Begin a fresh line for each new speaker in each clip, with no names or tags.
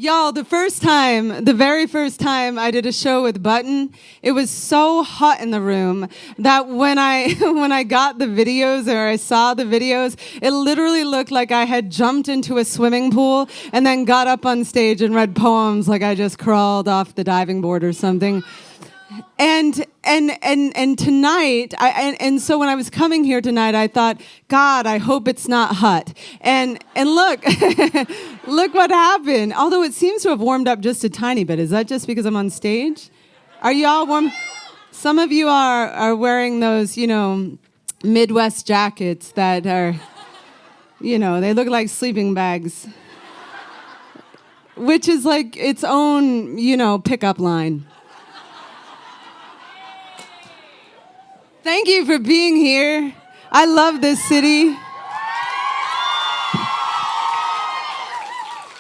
Y'all, the very first time I did a show with Button, it was so hot in the room that when I got the videos or I saw the videos, it literally looked like I had jumped into a swimming pool and then got up on stage and read poems like I just crawled off the diving board or something. And tonight, so when I was coming here tonight, I thought, God, I hope it's not hot. And look, look what happened. Although it seems to have warmed up just a tiny bit. Is that just because I'm on stage? Are you all warm? Some of you are wearing those, Midwest jackets that are, they look like sleeping bags, which is like its own, pickup line. Thank you for being here. I love this city.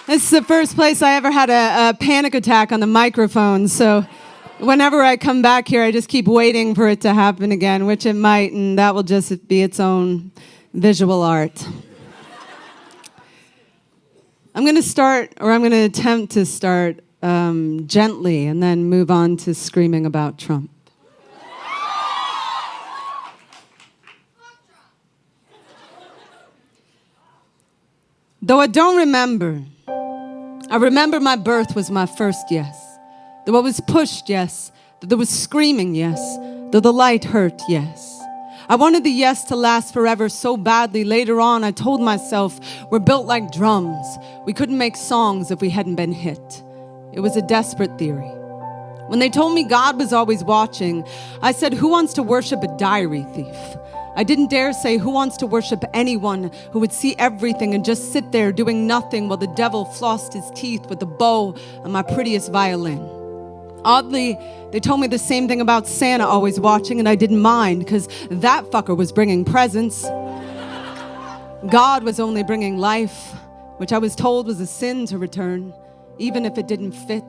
This is the first place I ever had a panic attack on the microphone, so whenever I come back here, I just keep waiting for it to happen again, which it might, and that will just be its own visual art. I'm going to attempt to start gently and then move on to screaming about Trump. Though I don't remember, I remember my birth was my first yes. Though I was pushed, yes. Though there was screaming, yes. Though the light hurt, yes. I wanted the yes to last forever so badly. Later on, I told myself, we're built like drums. We couldn't make songs if we hadn't been hit. It was a desperate theory. When they told me God was always watching, I said, who wants to worship a diary thief? I didn't dare say who wants to worship anyone who would see everything and just sit there doing nothing while the devil flossed his teeth with the bow on my prettiest violin. Oddly, they told me the same thing about Santa always watching, and I didn't mind because that fucker was bringing presents. God was only bringing life, which I was told was a sin to return, even if it didn't fit.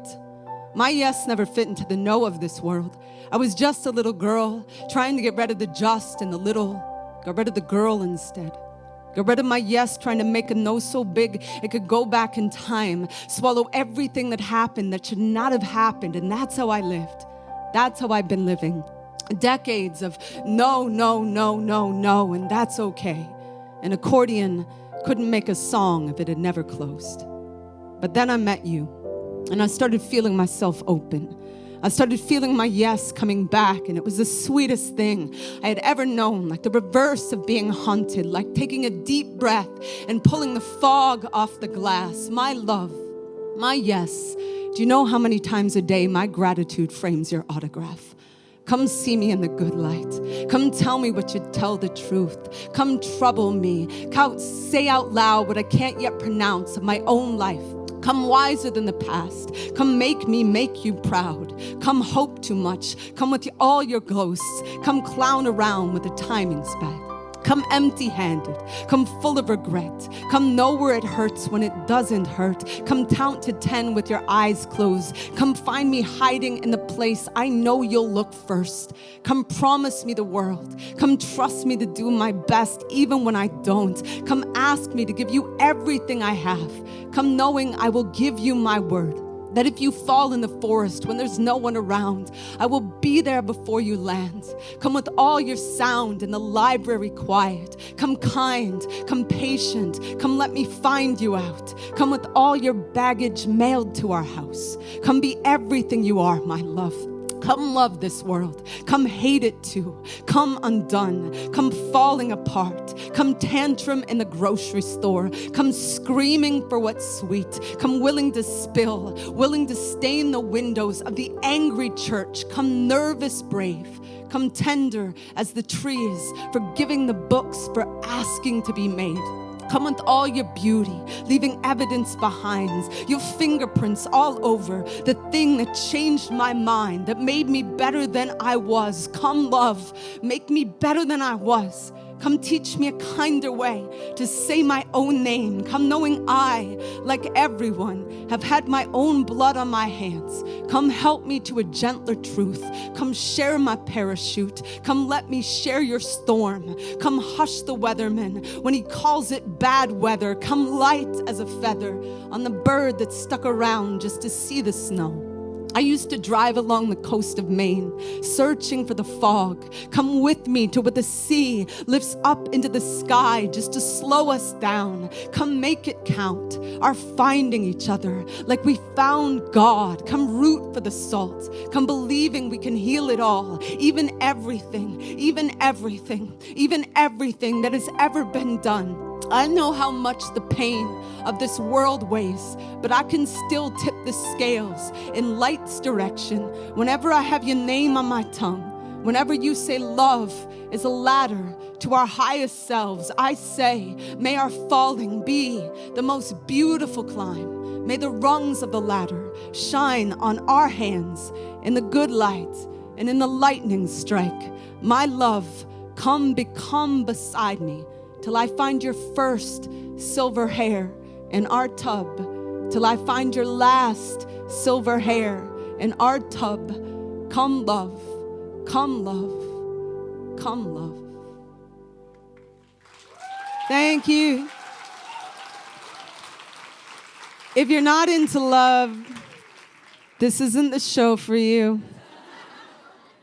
My yes never fit into the no of this world. I was just a little girl trying to get rid of the just and the little. Got rid of the girl instead. Got rid of my yes, trying to make a no so big it could go back in time, swallow everything that happened that should not have happened. And that's how I lived. That's how I've been living. Decades of no, no, no, no, no, and that's okay. An accordion couldn't make a song if it had never closed. But then I met you. And I started feeling myself open. I started feeling my yes coming back, and it was the sweetest thing I had ever known, like the reverse of being haunted, like taking a deep breath and pulling the fog off the glass. My love, my yes. Do you know how many times a day my gratitude frames your autograph? Come see me in the good light. Come tell me what you tell the truth. Come trouble me. Come say out loud what I can't yet pronounce of my own life. Come wiser than the past. Come make me make you proud. Come hope too much. Come with all your ghosts. Come clown around with a timing spec. Come empty-handed. Come full of regret. Come know where it hurts when it doesn't hurt. Come count to 10 with your eyes closed. Come find me hiding in the place I know you'll look first. Come promise me the world. Come trust me to do my best even when I don't. Come ask me to give you everything I have. Come knowing I will give you my word. That if you fall in the forest when there's no one around, I will be there before you land. Come with all your sound in the library quiet. Come kind, come patient, come let me find you out. Come with all your baggage mailed to our house. Come be everything you are, my love. Come love this world. Come hate it too. Come undone. Come falling apart. Come tantrum in the grocery store. Come screaming for what's sweet. Come willing to spill. Willing to stain the windows of the angry church. Come nervous brave. Come tender as the trees, forgiving the books for asking to be made. Come with all your beauty, leaving evidence behind, your fingerprints all over, the thing that changed my mind, that made me better than I was. Come love, make me better than I was. Come teach me a kinder way to say my own name. Come knowing I, like everyone, have had my own blood on my hands. Come help me to a gentler truth. Come share my parachute. Come let me share your storm. Come hush the weatherman when he calls it bad weather. Come light as a feather on the bird that stuck around just to see the snow. I used to drive along the coast of Maine, searching for the fog. Come with me to where the sea lifts up into the sky just to slow us down. Come make it count, our finding each other like we found God. Come root for the salt. Come believing we can heal it all, even everything that has ever been done. I know how much the pain of this world weighs, but I can still tip the scales in light's direction whenever I have your name on my tongue. Whenever you say love is a ladder to our highest selves, I say, may our falling be the most beautiful climb. May the rungs of the ladder shine on our hands in the good light and in the lightning strike. My love, come become beside me till I find your first silver hair in our tub, till I find your last silver hair in our tub. Come love, come love, come love. Thank you. If you're not into love, this isn't the show for you.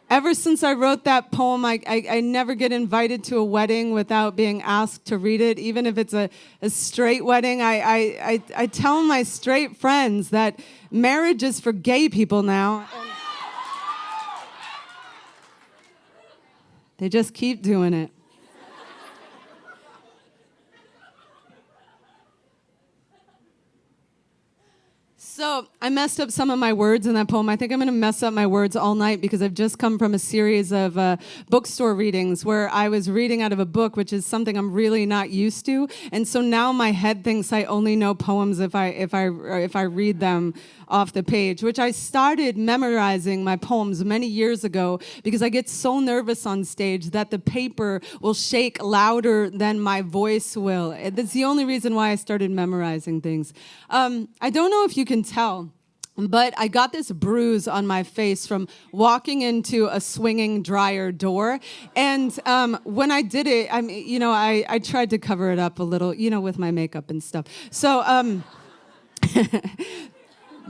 Ever since I wrote that poem, I never get invited to a wedding without being asked to read it, even if it's a straight wedding. I tell my straight friends that marriage is for gay people now. And they just keep doing it. So I messed up some of my words in that poem. I think I'm going to mess up my words all night because I've just come from a series of bookstore readings where I was reading out of a book, which is something I'm really not used to. And so now my head thinks I only know poems if I read them off the page, which I started memorizing my poems many years ago because I get so nervous on stage that the paper will shake louder than my voice will. That's the only reason why I started memorizing things. I don't know if you can tell, but I got this bruise on my face from walking into a swinging dryer door. And when I did it, I tried to cover it up a little, with my makeup and stuff. So,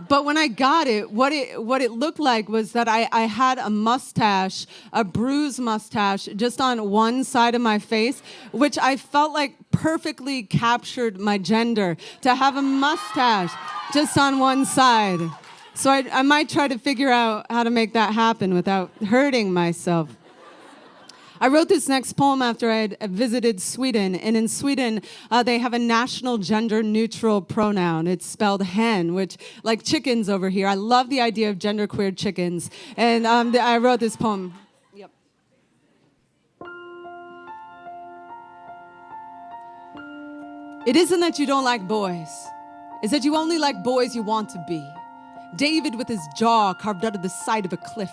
but when I got it, what it looked like was that I had a mustache, a bruised mustache, just on one side of my face, which I felt like perfectly captured my gender, to have a mustache just on one side. So I might try to figure out how to make that happen without hurting myself. I wrote this next poem after I had visited Sweden, and in Sweden, they have a national gender-neutral pronoun. It's spelled hen, which, like chickens over here. I love the idea of genderqueer chickens, and I wrote this poem. Yep. It isn't that you don't like boys. It's that you only like boys you want to be. David with his jaw carved out of the side of a cliff.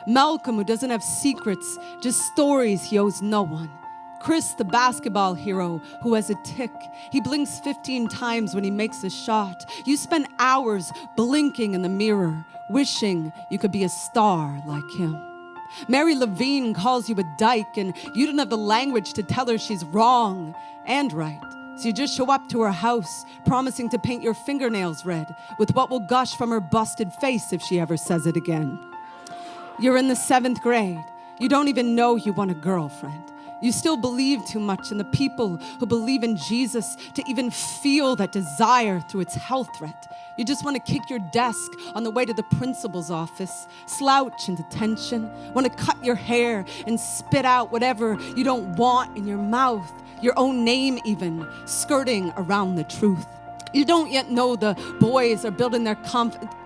Malcolm, who doesn't have secrets, just stories he owes no one. Chris, the basketball hero, who has a tick. He blinks 15 times when he makes a shot. You spend hours blinking in the mirror, wishing you could be a star like him. Mary Levine calls you a dyke, and you don't have the language to tell her she's wrong and right. So you just show up to her house, promising to paint your fingernails red with what will gush from her busted face if she ever says it again. You're in the 7th grade. You don't even know you want a girlfriend. You still believe too much in the people who believe in Jesus to even feel that desire through its health threat. You just want to kick your desk on the way to the principal's office, slouch into tension, want to cut your hair and spit out whatever you don't want in your mouth, your own name even, skirting around the truth. You don't yet know the boys are building their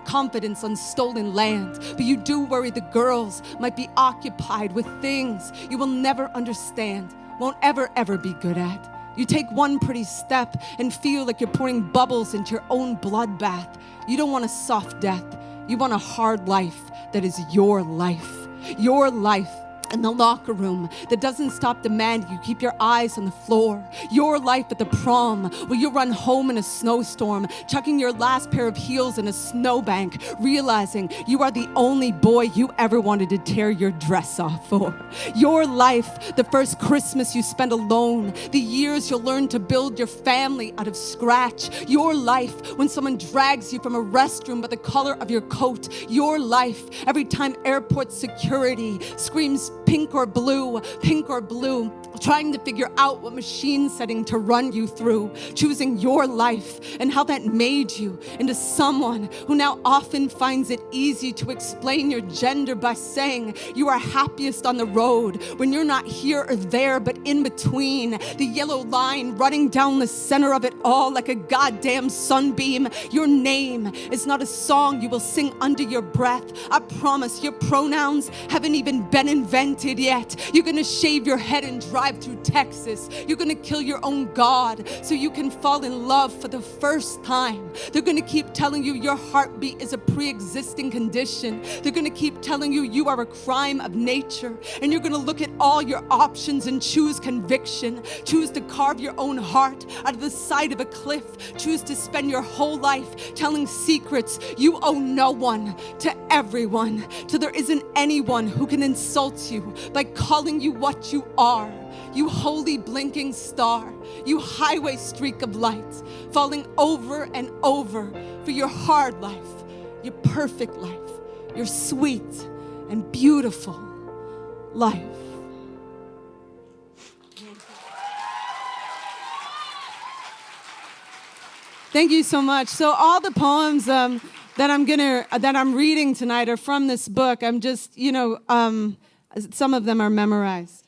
confidence on stolen land, but you do worry the girls might be occupied with things you will never understand, won't ever be good at. You take one pretty step and feel like you're pouring bubbles into your own bloodbath. You don't want a soft death. You want a hard life that is your life. Your life. in the locker room that doesn't stop demanding you keep your eyes on the floor. Your life at the prom, where you run home in a snowstorm, chucking your last pair of heels in a snowbank, realizing you are the only boy you ever wanted to tear your dress off for. Your life, the first Christmas you spend alone, the years you'll learn to build your family out of scratch. Your life, when someone drags you from a restroom by the color of your coat. Your life, every time airport security screams pink or blue, trying to figure out what machine setting to run you through, choosing your life and how that made you into someone who now often finds it easy to explain your gender by saying you are happiest on the road when you're not here or there but in between, the yellow line running down the center of it all like a goddamn sunbeam. Your name is not a song you will sing under your breath. I promise your pronouns haven't even been invented yet. You're gonna shave your head and drive through Texas. You're gonna kill your own God so you can fall in love for the first time. They're gonna keep telling you your heartbeat is a pre-existing condition. They're gonna keep telling you you are a crime of nature, and you're gonna look at all your options and choose conviction, choose to carve your own heart out of the side of a cliff, choose to spend your whole life telling secrets you owe no one to everyone, till there isn't anyone who can insult you by calling you what you are. You holy blinking star, you highway streak of light, falling over and over for your hard life, your perfect life, your sweet and beautiful life. Thank you so much. So all the poems that I'm reading tonight are from this book. I'm just, some of them are memorized.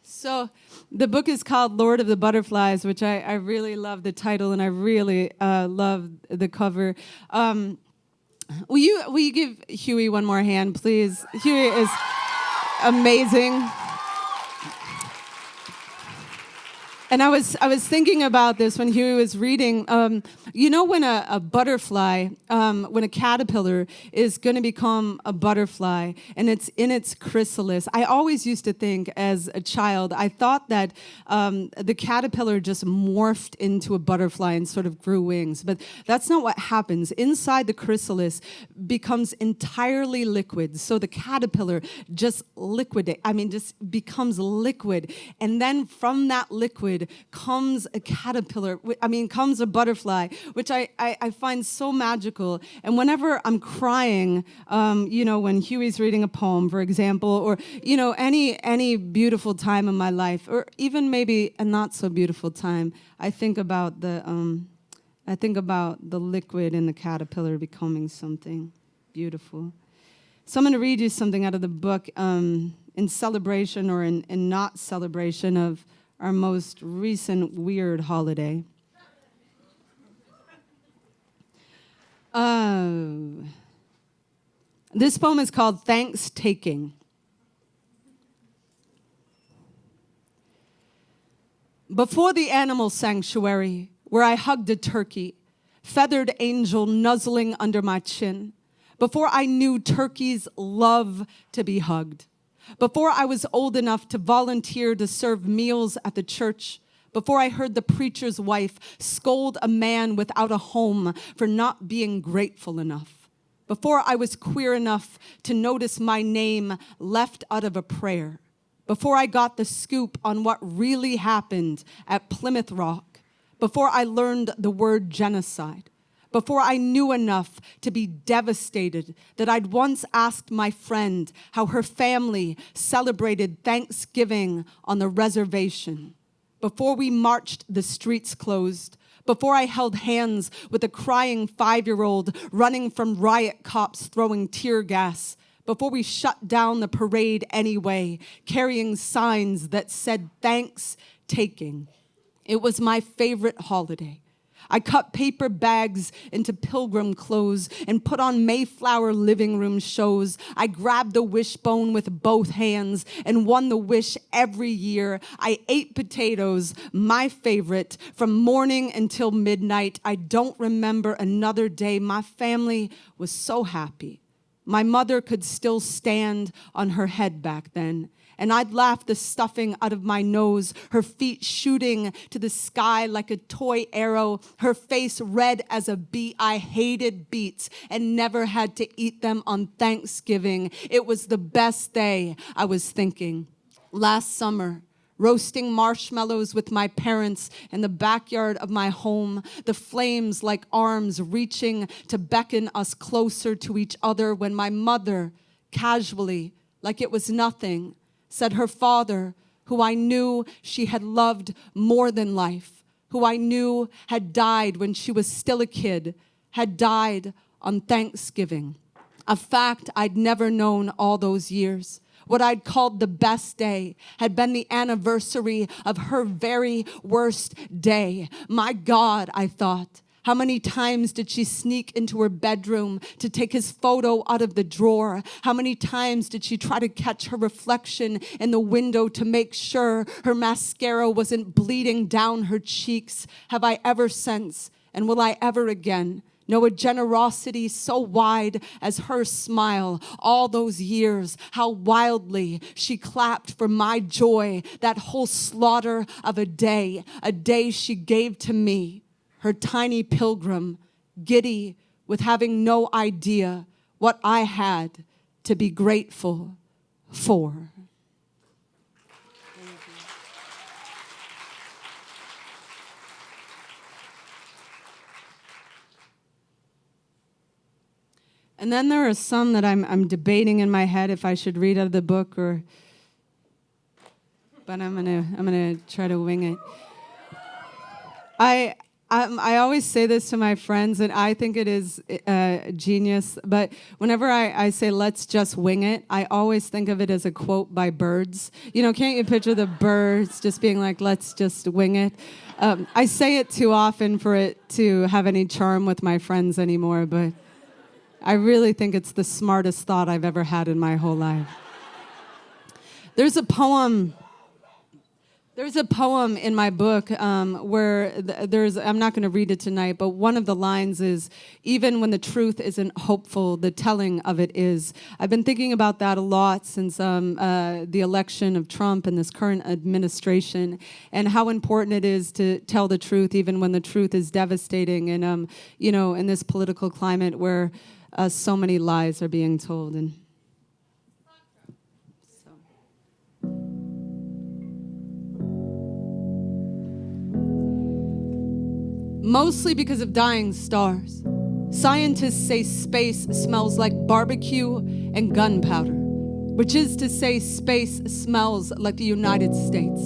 So the book is called Lord of the Butterflies, which I really love the title, and I really love the cover. Will you give Huey one more hand, please? Huey is amazing. And I was thinking about this when Huey was reading. When a butterfly, when a caterpillar is going to become a butterfly and it's in its chrysalis, I always used to think as a child, I thought that the caterpillar just morphed into a butterfly and sort of grew wings. But that's not what happens. Inside the chrysalis becomes entirely liquid. So the caterpillar just becomes liquid. And then from that liquid comes a butterfly, which I find so magical. And whenever I'm crying, when Huey's reading a poem, for example, or, any beautiful time in my life, or even maybe a not so beautiful time, I think about the liquid in the caterpillar becoming something beautiful. So I'm going to read you something out of the book in celebration or in not celebration of our most recent weird holiday. This poem is called Thanks Taking. Before the animal sanctuary, where I hugged a turkey, feathered angel nuzzling under my chin, before I knew turkeys love to be hugged, before I was old enough to volunteer to serve meals at the church, before I heard the preacher's wife scold a man without a home for not being grateful enough, before I was queer enough to notice my name left out of a prayer, before I got the scoop on what really happened at Plymouth Rock, before I learned the word genocide, before I knew enough to be devastated that I'd once asked my friend how her family celebrated Thanksgiving on the reservation, before we marched the streets closed, before I held hands with a crying 5-year-old running from riot cops throwing tear gas, before we shut down the parade anyway, carrying signs that said thanks taking. It was my favorite holiday. I cut paper bags into pilgrim clothes and put on Mayflower living room shows. I grabbed the wishbone with both hands and won the wish every year. I ate potatoes, my favorite, from morning until midnight. I don't remember another day. My family was so happy. My mother could still stand on her head back then. And I'd laugh the stuffing out of my nose, her feet shooting to the sky like a toy arrow, her face red as a beet. I hated beets and never had to eat them on Thanksgiving. It was the best day, I was thinking. Last summer, roasting marshmallows with my parents in the backyard of my home, the flames like arms reaching to beckon us closer to each other when my mother, casually, like it was nothing, said her father, who I knew she had loved more than life, who I knew had died when she was still a kid, had died on Thanksgiving. A fact I'd never known all those years. What I'd called the best day had been the anniversary of her very worst day. My God, I thought. How many times did she sneak into her bedroom to take his photo out of the drawer? How many times did she try to catch her reflection in the window to make sure her mascara wasn't bleeding down her cheeks? Have I ever since, and will I ever again, know a generosity so wide as her smile all those years? How wildly she clapped for my joy, that whole slaughter of a day she gave to me. Her tiny pilgrim, giddy with having no idea what I had to be grateful for. And then there are some that I'm debating in my head if I should read out of the book but I'm gonna try to wing it. I always say this to my friends, and I think it is genius, but whenever I say, let's just wing it, I always think of it as a quote by Birds. You know, can't you picture the Birds just being like, let's just wing it? I say it too often for it to have any charm with my friends anymore, but I really think it's the smartest thought I've ever had in my whole life. There's a poem in my book where I'm not going to read it tonight, but one of the lines is, even when the truth isn't hopeful, the telling of it is. I've been thinking about that a lot since the election of Trump and this current administration, and how important it is to tell the truth, even when the truth is devastating. And, in this political climate where so many lies are being told. And mostly because of dying stars, scientists say space smells like barbecue and gunpowder, which is to say space smells like the United States.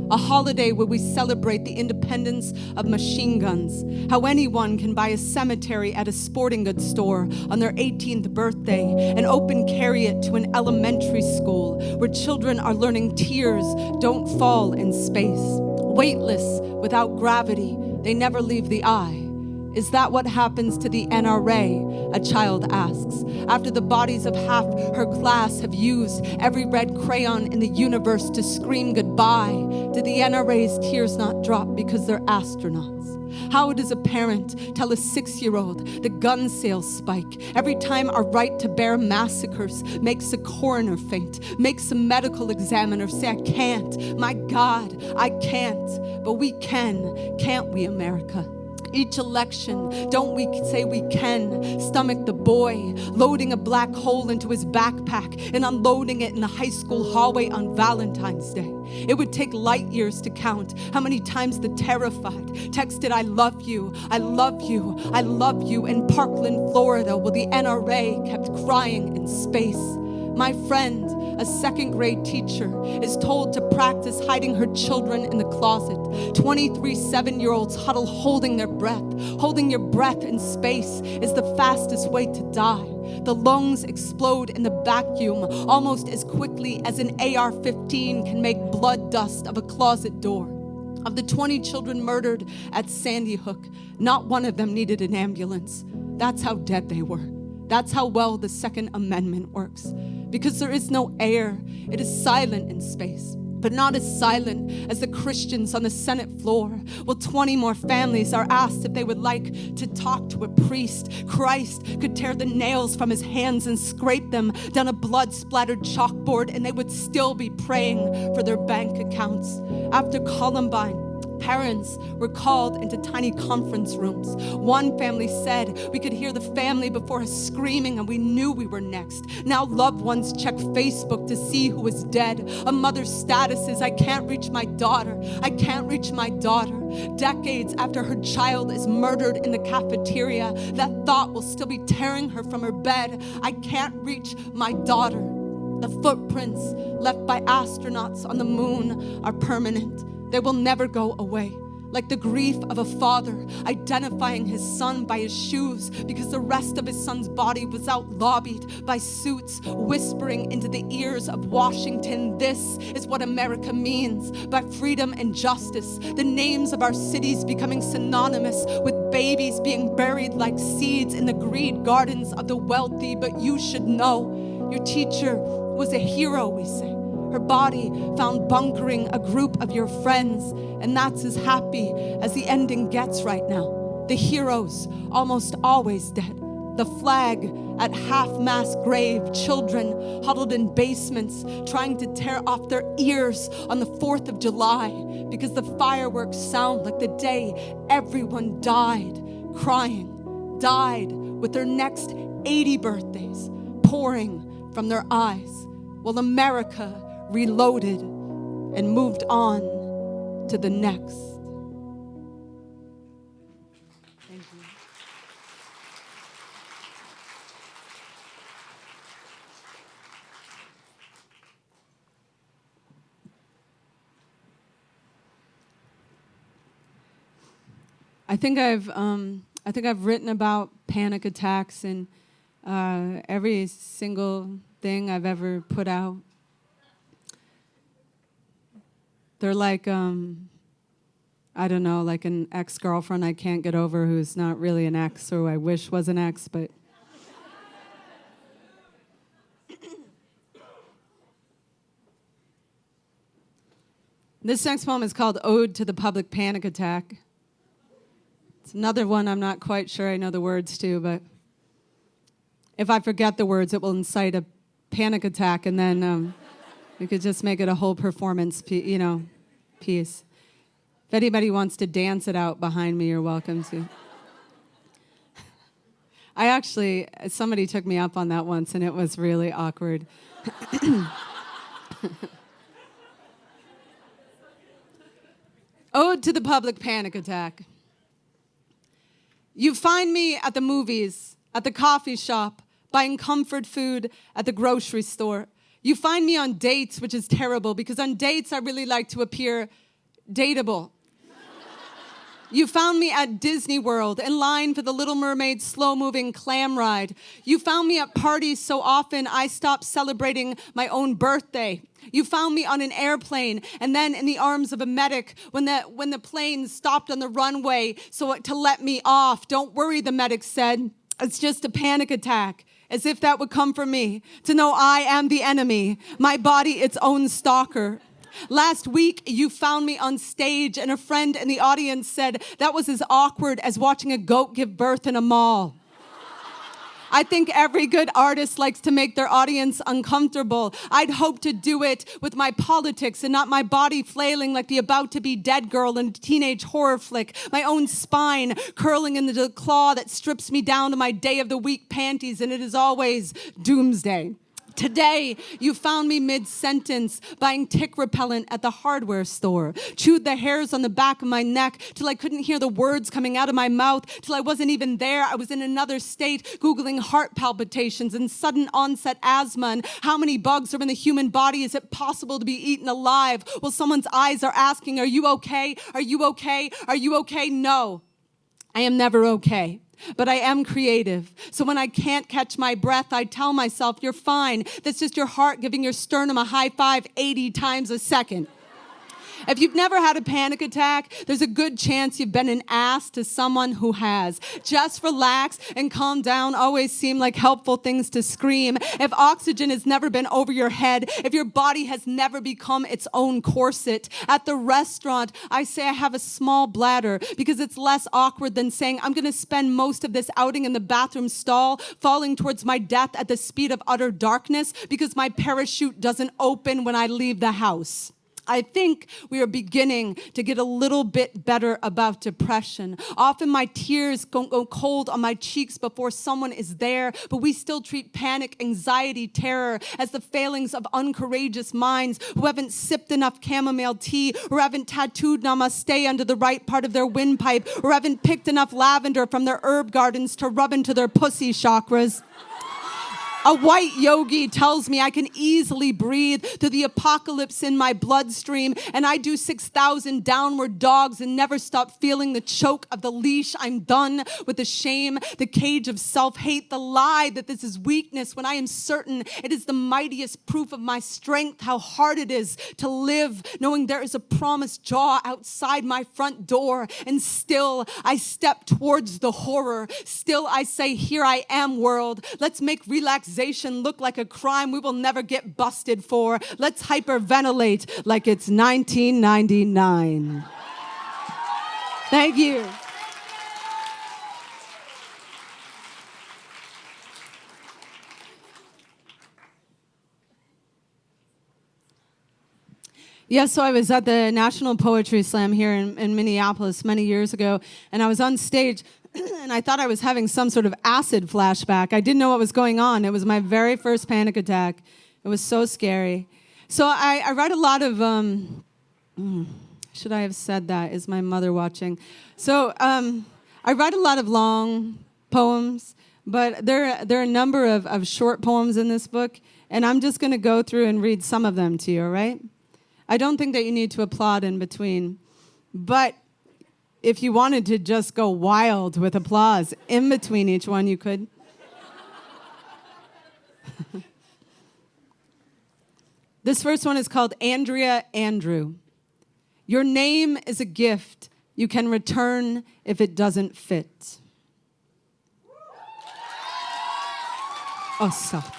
A holiday where we celebrate the independence of machine guns, how anyone can buy a cemetery at a sporting goods store on their 18th birthday and open carry it to an elementary school where children are learning tears don't fall in space. Weightless, without gravity, they never leave the eye. Is that what happens to the NRA? A child asks. After the bodies of half her class have used every red crayon in the universe to scream goodbye, do the NRA's tears not drop because they're astronauts? How does a parent tell a 6-year-old the gun sales spike every time our right to bear massacres makes a coroner faint, makes a medical examiner say, I can't, my God, I can't. But we can, can't we, America? Each election, don't we say we can stomach the boy loading a black hole into his backpack and unloading it in the high school hallway on Valentine's Day? It would take light years to count how many times the terrified texted, I love you, I love you, I love you in Parkland, Florida, while the NRA kept crying in space. My friend, a second-grade teacher, is told to practice hiding her children in the closet. 23 7-year-olds huddle holding their breath. Holding your breath in space is the fastest way to die. The lungs explode in the vacuum almost as quickly as an AR-15 can make blood dust of a closet door. Of the 20 children murdered at Sandy Hook, not one of them needed an ambulance. That's how dead they were. That's how well the Second Amendment works. Because there is no air, it is silent in space. But not as silent as the Christians on the Senate floor. Well, 20 more families are asked if they would like to talk to a priest. Christ could tear the nails from his hands and scrape them down a blood-splattered chalkboard, and they would still be praying for their bank accounts. After Columbine, parents were called into tiny conference rooms. One family said we could hear the family before us screaming and we knew we were next. Now loved ones check Facebook to see who was dead. A mother's status is, I can't reach my daughter. I can't reach my daughter. Decades after her child is murdered in the cafeteria, that thought will still be tearing her from her bed. I can't reach my daughter. The footprints left by astronauts on the moon are permanent. They will never go away. Like the grief of a father identifying his son by his shoes because the rest of his son's body was out lobbied by suits whispering into the ears of Washington. This is what America means by freedom and justice. The names of our cities becoming synonymous with babies being buried like seeds in the greed gardens of the wealthy. But you should know, your teacher was a hero, we say. Her body found bunkering a group of your friends, and that's as happy as the ending gets right now. The heroes almost always dead. The flag at half-mast grave, children huddled in basements trying to tear off their ears on the 4th of July because the fireworks sound like the day everyone died, crying, died with their next 80 birthdays pouring from their eyes. Well, America reloaded and moved on to the next. Thank you. I think I've written about panic attacks in every single thing I've ever put out. They're like, I don't know, like an ex-girlfriend I can't get over who's not really an ex, or I wish was an ex, but... This next poem is called Ode to the Public Panic Attack. It's another one I'm not quite sure I know the words to, but if I forget the words, it will incite a panic attack, and then... we could just make it a whole performance, piece. If anybody wants to dance it out behind me, you're welcome to. Somebody took me up on that once, and it was really awkward. Ode to the Public Panic Attack. You find me at the movies, at the coffee shop, buying comfort food at the grocery store. You find me on dates, which is terrible, because on dates I really like to appear dateable. You found me at Disney World, in line for the Little Mermaid slow-moving clam ride. You found me at parties so often I stopped celebrating my own birthday. You found me on an airplane, and then in the arms of a medic when the plane stopped on the runway to let me off. Don't worry, the medic said. It's just a panic attack. As if that would come from me, to know I am the enemy, my body its own stalker. Last week, you found me on stage, and a friend in the audience said that was as awkward as watching a goat give birth in a mall. I think every good artist likes to make their audience uncomfortable. I'd hope to do it with my politics and not my body flailing like the about-to-be dead girl in a teenage horror flick, my own spine curling into the claw that strips me down to my day-of-the-week panties, and it is always doomsday. Today, you found me mid-sentence buying tick repellent at the hardware store. Chewed the hairs on the back of my neck till I couldn't hear the words coming out of my mouth, till I wasn't even there. I was in another state, Googling heart palpitations and sudden onset asthma and how many bugs are in the human body. Is it possible to be eaten alive? Well, someone's eyes are asking, are you okay? Are you okay? Are you okay? No, I am never okay. But I am creative. So when I can't catch my breath, I tell myself, you're fine. That's just your heart giving your sternum a high five 80 times a second. If you've never had a panic attack, there's a good chance you've been an ass to someone who has. Just relax and calm down always seem like helpful things to scream. If oxygen has never been over your head, if your body has never become its own corset. At the restaurant, I say I have a small bladder because it's less awkward than saying I'm going to spend most of this outing in the bathroom stall, falling towards my death at the speed of utter darkness because my parachute doesn't open when I leave the house. I think we are beginning to get a little bit better about depression. Often my tears go cold on my cheeks before someone is there, but we still treat panic, anxiety, terror as the failings of uncourageous minds who haven't sipped enough chamomile tea, or haven't tattooed namaste under the right part of their windpipe, or haven't picked enough lavender from their herb gardens to rub into their pussy chakras. A white yogi tells me I can easily breathe through the apocalypse in my bloodstream, and I do 6,000 downward dogs and never stop feeling the choke of the leash. I'm done with the shame, the cage of self-hate, the lie that this is weakness when I am certain it is the mightiest proof of my strength, how hard it is to live knowing there is a promised jaw outside my front door, and still I step towards the horror. Still I say, here I am, world. Let's make relaxation look like a crime we will never get busted for. Let's hyperventilate like it's 1999. Thank you. Yeah, so I was at the National Poetry Slam here in Minneapolis many years ago, and I was on stage, and I thought I was having some sort of acid flashback. I didn't know what was going on. It was my very first panic attack. It was so scary. So I write a lot of, should I have said that? Is my mother watching? So I write a lot of long poems, but there are a number of short poems in this book, and I'm just going to go through and read some of them to you, all right? I don't think that you need to applaud in between, but if you wanted to just go wild with applause in between each one, you could. This first one is called Andrea Andrew. Your name is a gift you can return if it doesn't fit. Oh, stop.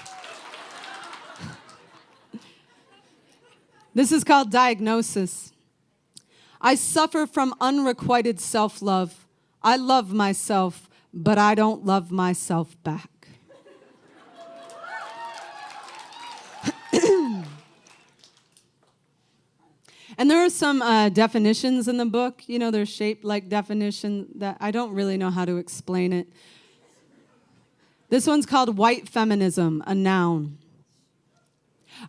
This is called Diagnosis. I suffer from unrequited self-love. I love myself, but I don't love myself back. And there are some definitions in the book. You know, they're shaped like definitions that I don't really know how to explain it. This one's called white feminism, a noun.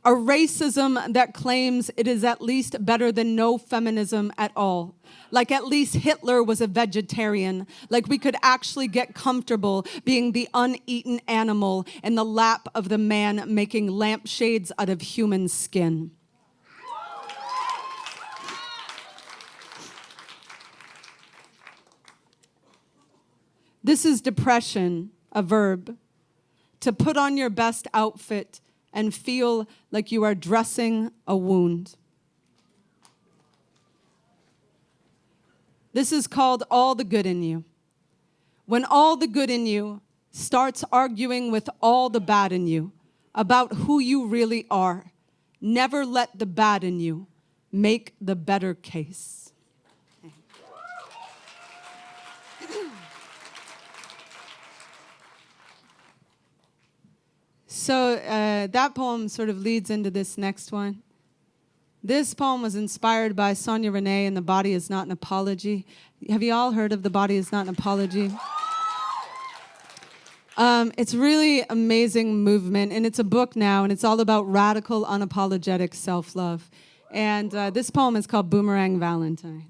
A racism that claims it is at least better than no feminism at all. Like at least Hitler was a vegetarian. Like we could actually get comfortable being the uneaten animal in the lap of the man making lampshades out of human skin. This is depression, a verb. To put on your best outfit and feel like you are dressing a wound. This is called all the good in you. When all the good in you starts arguing with all the bad in you about who you really are, never let the bad in you make the better case. So that poem sort of leads into this next one. This poem was inspired by Sonia Renee and The Body Is Not an Apology. Have you all heard of The Body Is Not an Apology? It's really amazing movement, and it's a book now, and it's all about radical, unapologetic self-love. And this poem is called Boomerang Valentine.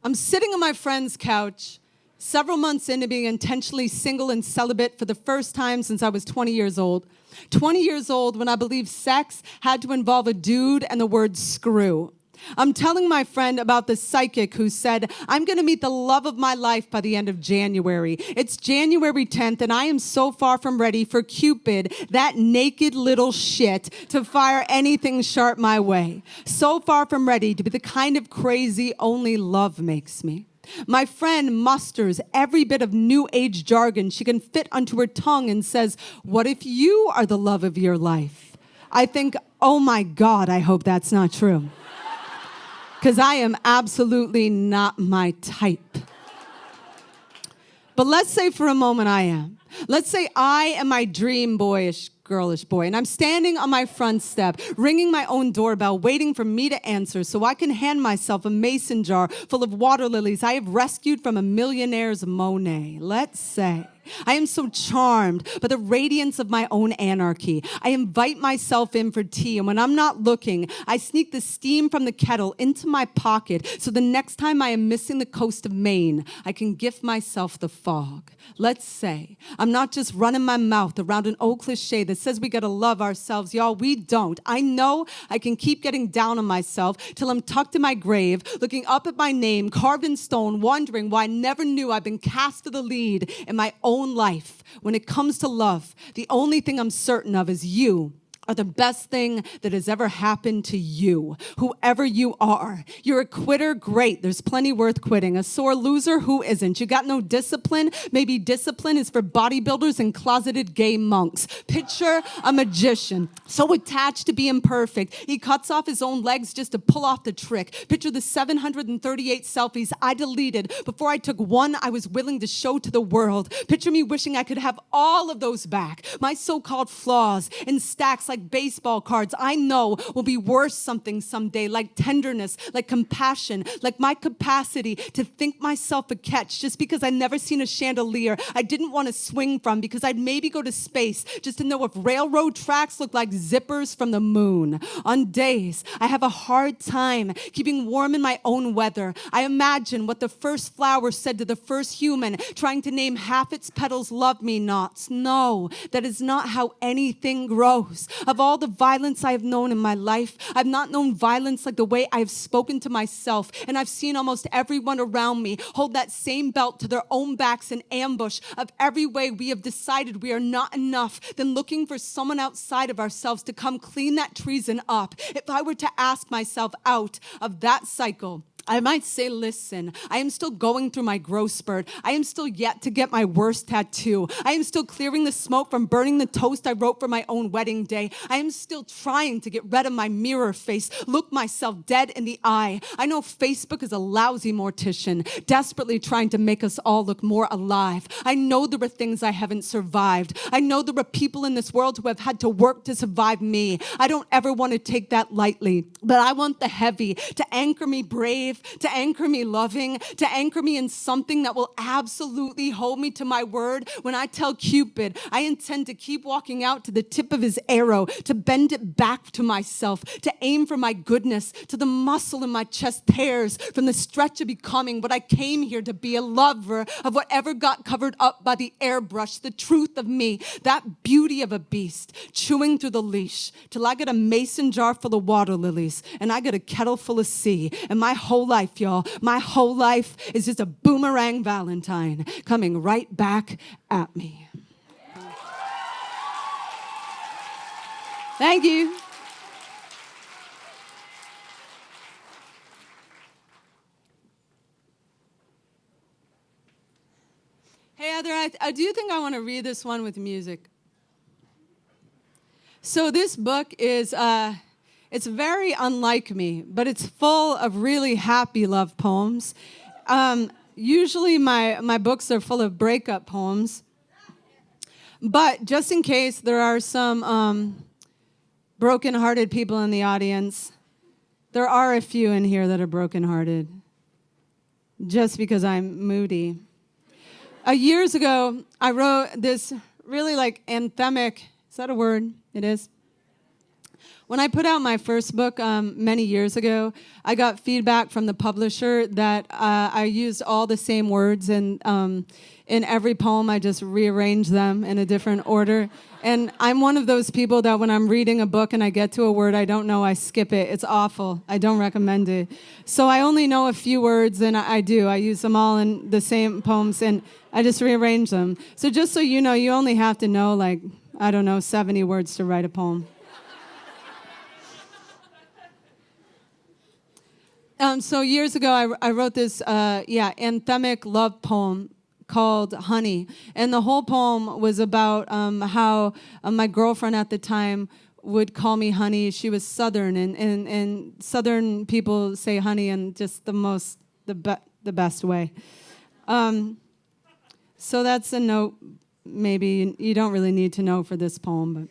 I'm sitting on my friend's couch, several months into being intentionally single and celibate for the first time since I was 20 years old. 20 years old when I believed sex had to involve a dude and the word screw. I'm telling my friend about the psychic who said, I'm going to meet the love of my life by the end of January. It's January 10th, and I am so far from ready for Cupid, that naked little shit, to fire anything sharp my way. So far from ready to be the kind of crazy only love makes me. My friend musters every bit of new age jargon she can fit onto her tongue and says, what if you are the love of your life? I think, oh my God, I hope that's not true. Because I am absolutely not my type. But let's say for a moment I am. Let's say I am my dream boyish, girlish boy, and I'm standing on my front step, ringing my own doorbell, waiting for me to answer so I can hand myself a mason jar full of water lilies I have rescued from a millionaire's Monet. Let's say I am so charmed by the radiance of my own anarchy. I invite myself in for tea, and when I'm not looking, I sneak the steam from the kettle into my pocket so the next time I am missing the coast of Maine, I can gift myself the fog. Let's say I'm not just running my mouth around an old cliche that says we gotta love ourselves. Y'all, we don't. I know I can keep getting down on myself till I'm tucked in my grave, looking up at my name carved in stone, wondering why I never knew I've been cast for the lead in my own life. When it comes to love, the only thing I'm certain of is you are the best thing that has ever happened to you, whoever you are. You're a quitter, great. There's plenty worth quitting. A sore loser, who isn't? You got no discipline? Maybe discipline is for bodybuilders and closeted gay monks. Picture a magician, so attached to being perfect, he cuts off his own legs just to pull off the trick. Picture the 738 selfies I deleted before I took one I was willing to show to the world. Picture me wishing I could have all of those back. My so-called flaws in stacks like baseball cards I know will be worth something someday, like tenderness, like compassion, like my capacity to think myself a catch just because I'd never seen a chandelier I didn't want to swing from because I'd maybe go to space just to know if railroad tracks look like zippers from the moon. On days I have a hard time keeping warm in my own weather, I imagine what the first flower said to the first human trying to name half its petals love me nots. No, that is not how anything grows. Of all the violence I have known in my life, I've not known violence like the way I have spoken to myself, and I've seen almost everyone around me hold that same belt to their own backs in ambush of every way we have decided we are not enough, then looking for someone outside of ourselves to come clean that treason up. If I were to ask myself out of that cycle, I might say, listen, I am still going through my growth spurt. I am still yet to get my worst tattoo. I am still clearing the smoke from burning the toast I wrote for my own wedding day. I am still trying to get rid of my mirror face, look myself dead in the eye. I know Facebook is a lousy mortician, desperately trying to make us all look more alive. I know there are things I haven't survived. I know there are people in this world who have had to work to survive me. I don't ever want to take that lightly, but I want the heavy to anchor me brave, to anchor me loving, to anchor me in something that will absolutely hold me to my word. When I tell Cupid I intend to keep walking out to the tip of his arrow, to bend it back to myself, to aim for my goodness, to the muscle in my chest tears from the stretch of becoming what I came here to be, a lover of whatever got covered up by the airbrush, the truth of me, that beauty of a beast, chewing through the leash till I get a mason jar full of water lilies and I get a kettle full of sea, and my whole life, y'all, my whole life is just a boomerang Valentine coming right back at me. Thank you. Hey, Heather, I do think I want to read this one with music. So this book is, it's very unlike me, but it's full of really happy love poems. Usually my books are full of breakup poems. But just in case there are some broken-hearted people in the audience, there are a few in here that are broken-hearted, just because I'm moody. Years ago, I wrote this really like anthemic, is that a word? It is. When I put out my first book many years ago, I got feedback from the publisher that I used all the same words, and in every poem I just rearranged them in a different order. And I'm one of those people that when I'm reading a book and I get to a word I don't know, I skip it. It's awful. I don't recommend it. So I only know a few words, and I use them all in the same poems, and I just rearrange them. So just so you know, you only have to know, 70 words to write a poem. So years ago, I wrote this anthemic love poem called Honey. And the whole poem was about how my girlfriend at the time would call me honey. She was Southern, and Southern people say honey in just the best way. So that's a note maybe you don't really need to know for this poem, but...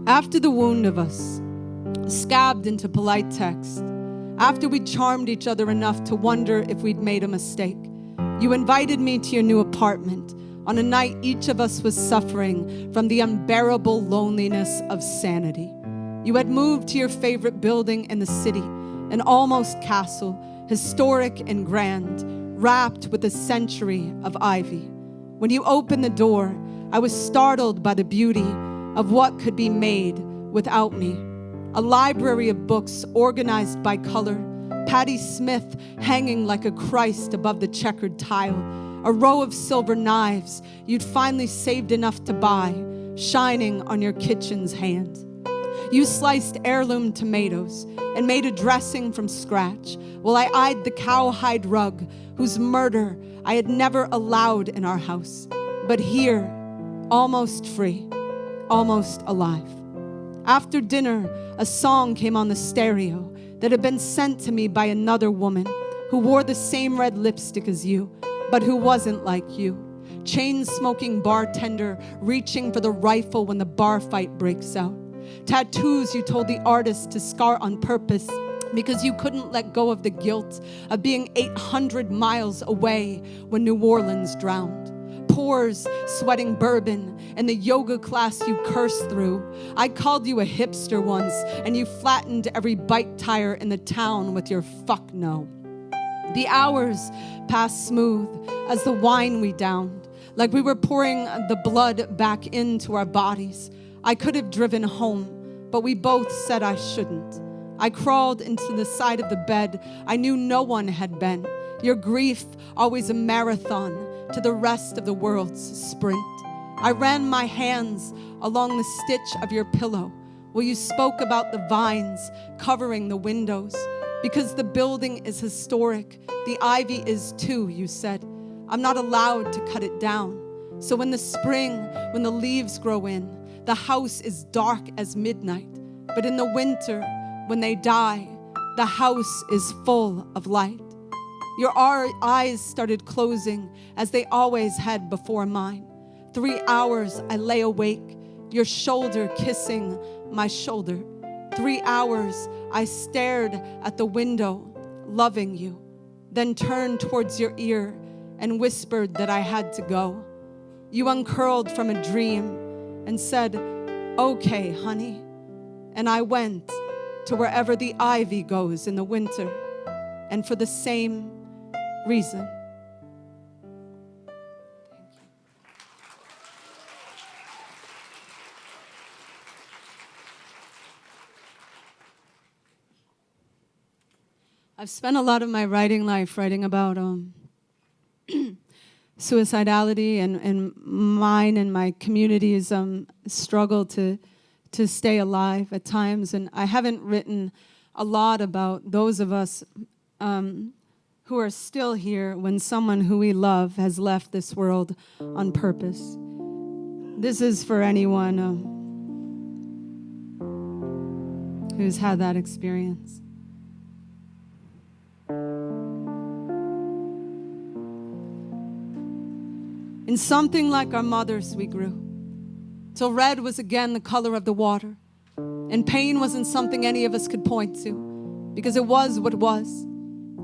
After the wound of us, scabbed into polite text, after we'd charmed each other enough to wonder if we'd made a mistake, you invited me to your new apartment on a night each of us was suffering from the unbearable loneliness of sanity. You had moved to your favorite building in the city, an almost castle, historic and grand, wrapped with a century of ivy. When you opened the door, I was startled by the beauty of what could be made without me. A library of books organized by color, Patti Smith hanging like a Christ above the checkered tile, a row of silver knives you'd finally saved enough to buy, shining on your kitchen's hand. You sliced heirloom tomatoes and made a dressing from scratch, while I eyed the cowhide rug whose murder I had never allowed in our house. But here, almost free, almost alive. After dinner, a song came on the stereo that had been sent to me by another woman who wore the same red lipstick as you, but who wasn't like you. Chain-smoking bartender reaching for the rifle when the bar fight breaks out. Tattoos you told the artist to scar on purpose because you couldn't let go of the guilt of being 800 miles away when New Orleans drowned. Pores sweating bourbon in the yoga class you cursed through. I called you a hipster once, and you flattened every bike tire in the town with your fuck no. The hours passed smooth as the wine we downed, like we were pouring the blood back into our bodies. I could have driven home, but we both said I shouldn't. I crawled into the side of the bed I knew no one had been. Your grief, always a marathon to the rest of the world's sprint. I ran my hands along the stitch of your pillow while you spoke about the vines covering the windows. Because the building is historic, the ivy is too, you said. I'm not allowed to cut it down. So in the spring, when the leaves grow in, the house is dark as midnight. But in the winter, when they die, the house is full of light. Your eyes started closing as they always had before mine. 3 hours I lay awake, your shoulder kissing my shoulder. 3 hours I stared at the window, loving you, then turned towards your ear and whispered that I had to go. You uncurled from a dream and said, "Okay, honey." And I went to wherever the ivy goes in the winter, and for the same reason. I've spent a lot of my writing life writing about suicidality and mine and my community's struggle to stay alive at times. And I haven't written a lot about those of us who are still here when someone who we love has left this world on purpose. This is for anyone who's had that experience. In something like our mothers we grew, till red was again the color of the water, and pain wasn't something any of us could point to, because it was what it was.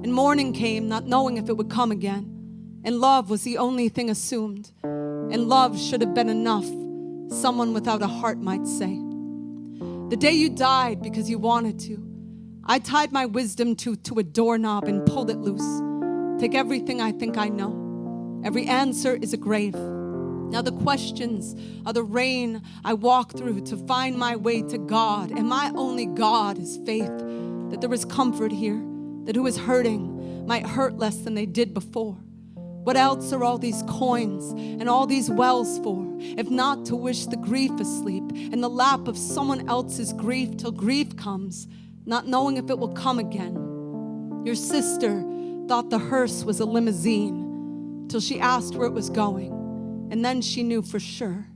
And morning came, not knowing if it would come again. And love was the only thing assumed. And love should have been enough, someone without a heart might say. The day you died because you wanted to, I tied my wisdom to a doorknob and pulled it loose. Take everything I think I know. Every answer is a grave. Now the questions are the rain I walk through to find my way to God. And my only God is faith, that there is comfort here, that who is hurting might hurt less than they did before. What else are all these coins and all these wells for, if not to wish the grief asleep in the lap of someone else's grief till grief comes, not knowing if it will come again? Your sister thought the hearse was a limousine till she asked where it was going, and then she knew for sure.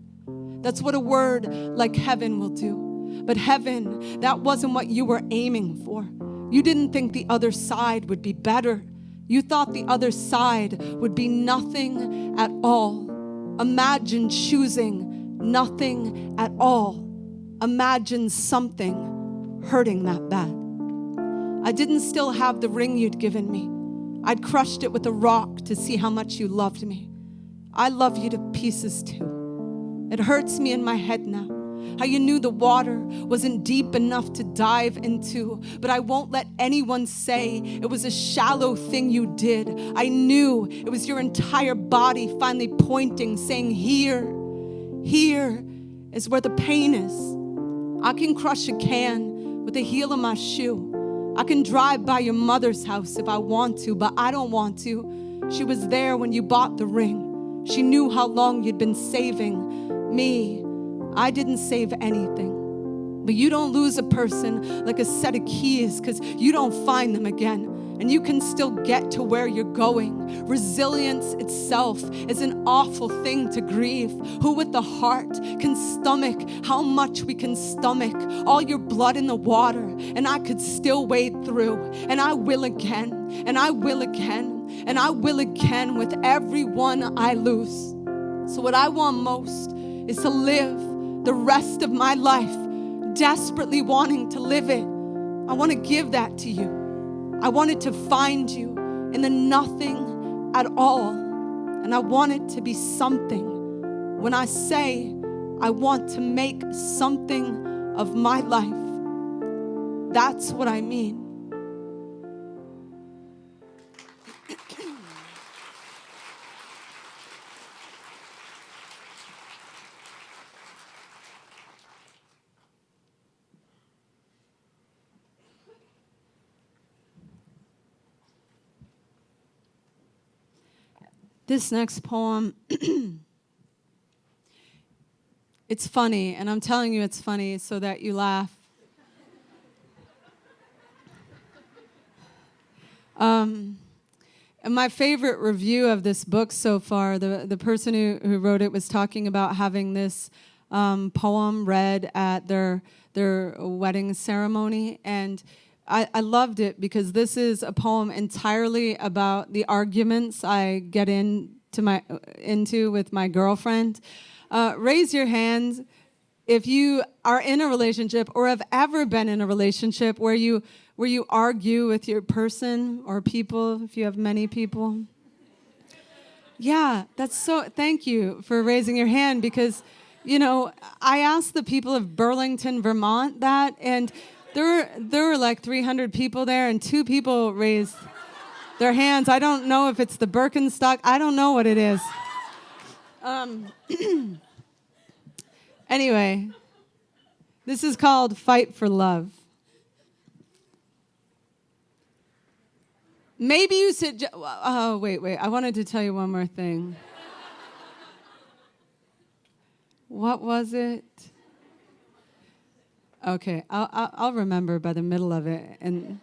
That's what a word like heaven will do. But heaven, that wasn't what you were aiming for. You didn't think the other side would be better. You thought the other side would be nothing at all. Imagine choosing nothing at all. Imagine something hurting that bad. I didn't still have the ring you'd given me. I'd crushed it with a rock to see how much you loved me. I love you to pieces too. It hurts me in my head now, how you knew the water wasn't deep enough to dive into, but I won't let anyone say it was a shallow thing you did. I knew it was your entire body finally pointing, saying, here is where the pain is. I can crush a can with the heel of my shoe. I can drive by your mother's house if I want to, but I don't want to. She was there when you bought the ring. She knew how long you'd been saving me. I didn't save anything. But you don't lose a person like a set of keys because you don't find them again. And you can still get to where you're going. Resilience itself is an awful thing to grieve. Who with the heart can stomach how much we can stomach? All your blood in the water, and I could still wade through. And I will again, and I will again, and I will again with everyone I lose. So what I want most is to live the rest of my life desperately wanting to live it. I want to give that to you. I wanted to find you in the nothing at all. And I want it to be something. When I say I want to make something of my life, that's what I mean. This next poem, it's funny, and I'm telling you it's funny so that you laugh. And my favorite review of this book so far, the person who wrote it was talking about having this poem read at their wedding ceremony, and I loved it because this is a poem entirely about the arguments I get into with my girlfriend. Raise your hand if you are in a relationship or have ever been in a relationship where you argue with your person or people, if you have many people. Yeah, thank you for raising your hand because, I asked the people of Burlington, Vermont that, and there were like 300 people there, and 2 people raised their hands. I don't know if it's the Birkenstock. I don't know what it is. Anyway, this is called Fight for Love. Maybe you said, wait. I wanted to tell you one more thing. What was it? Okay, I'll remember by the middle of it. And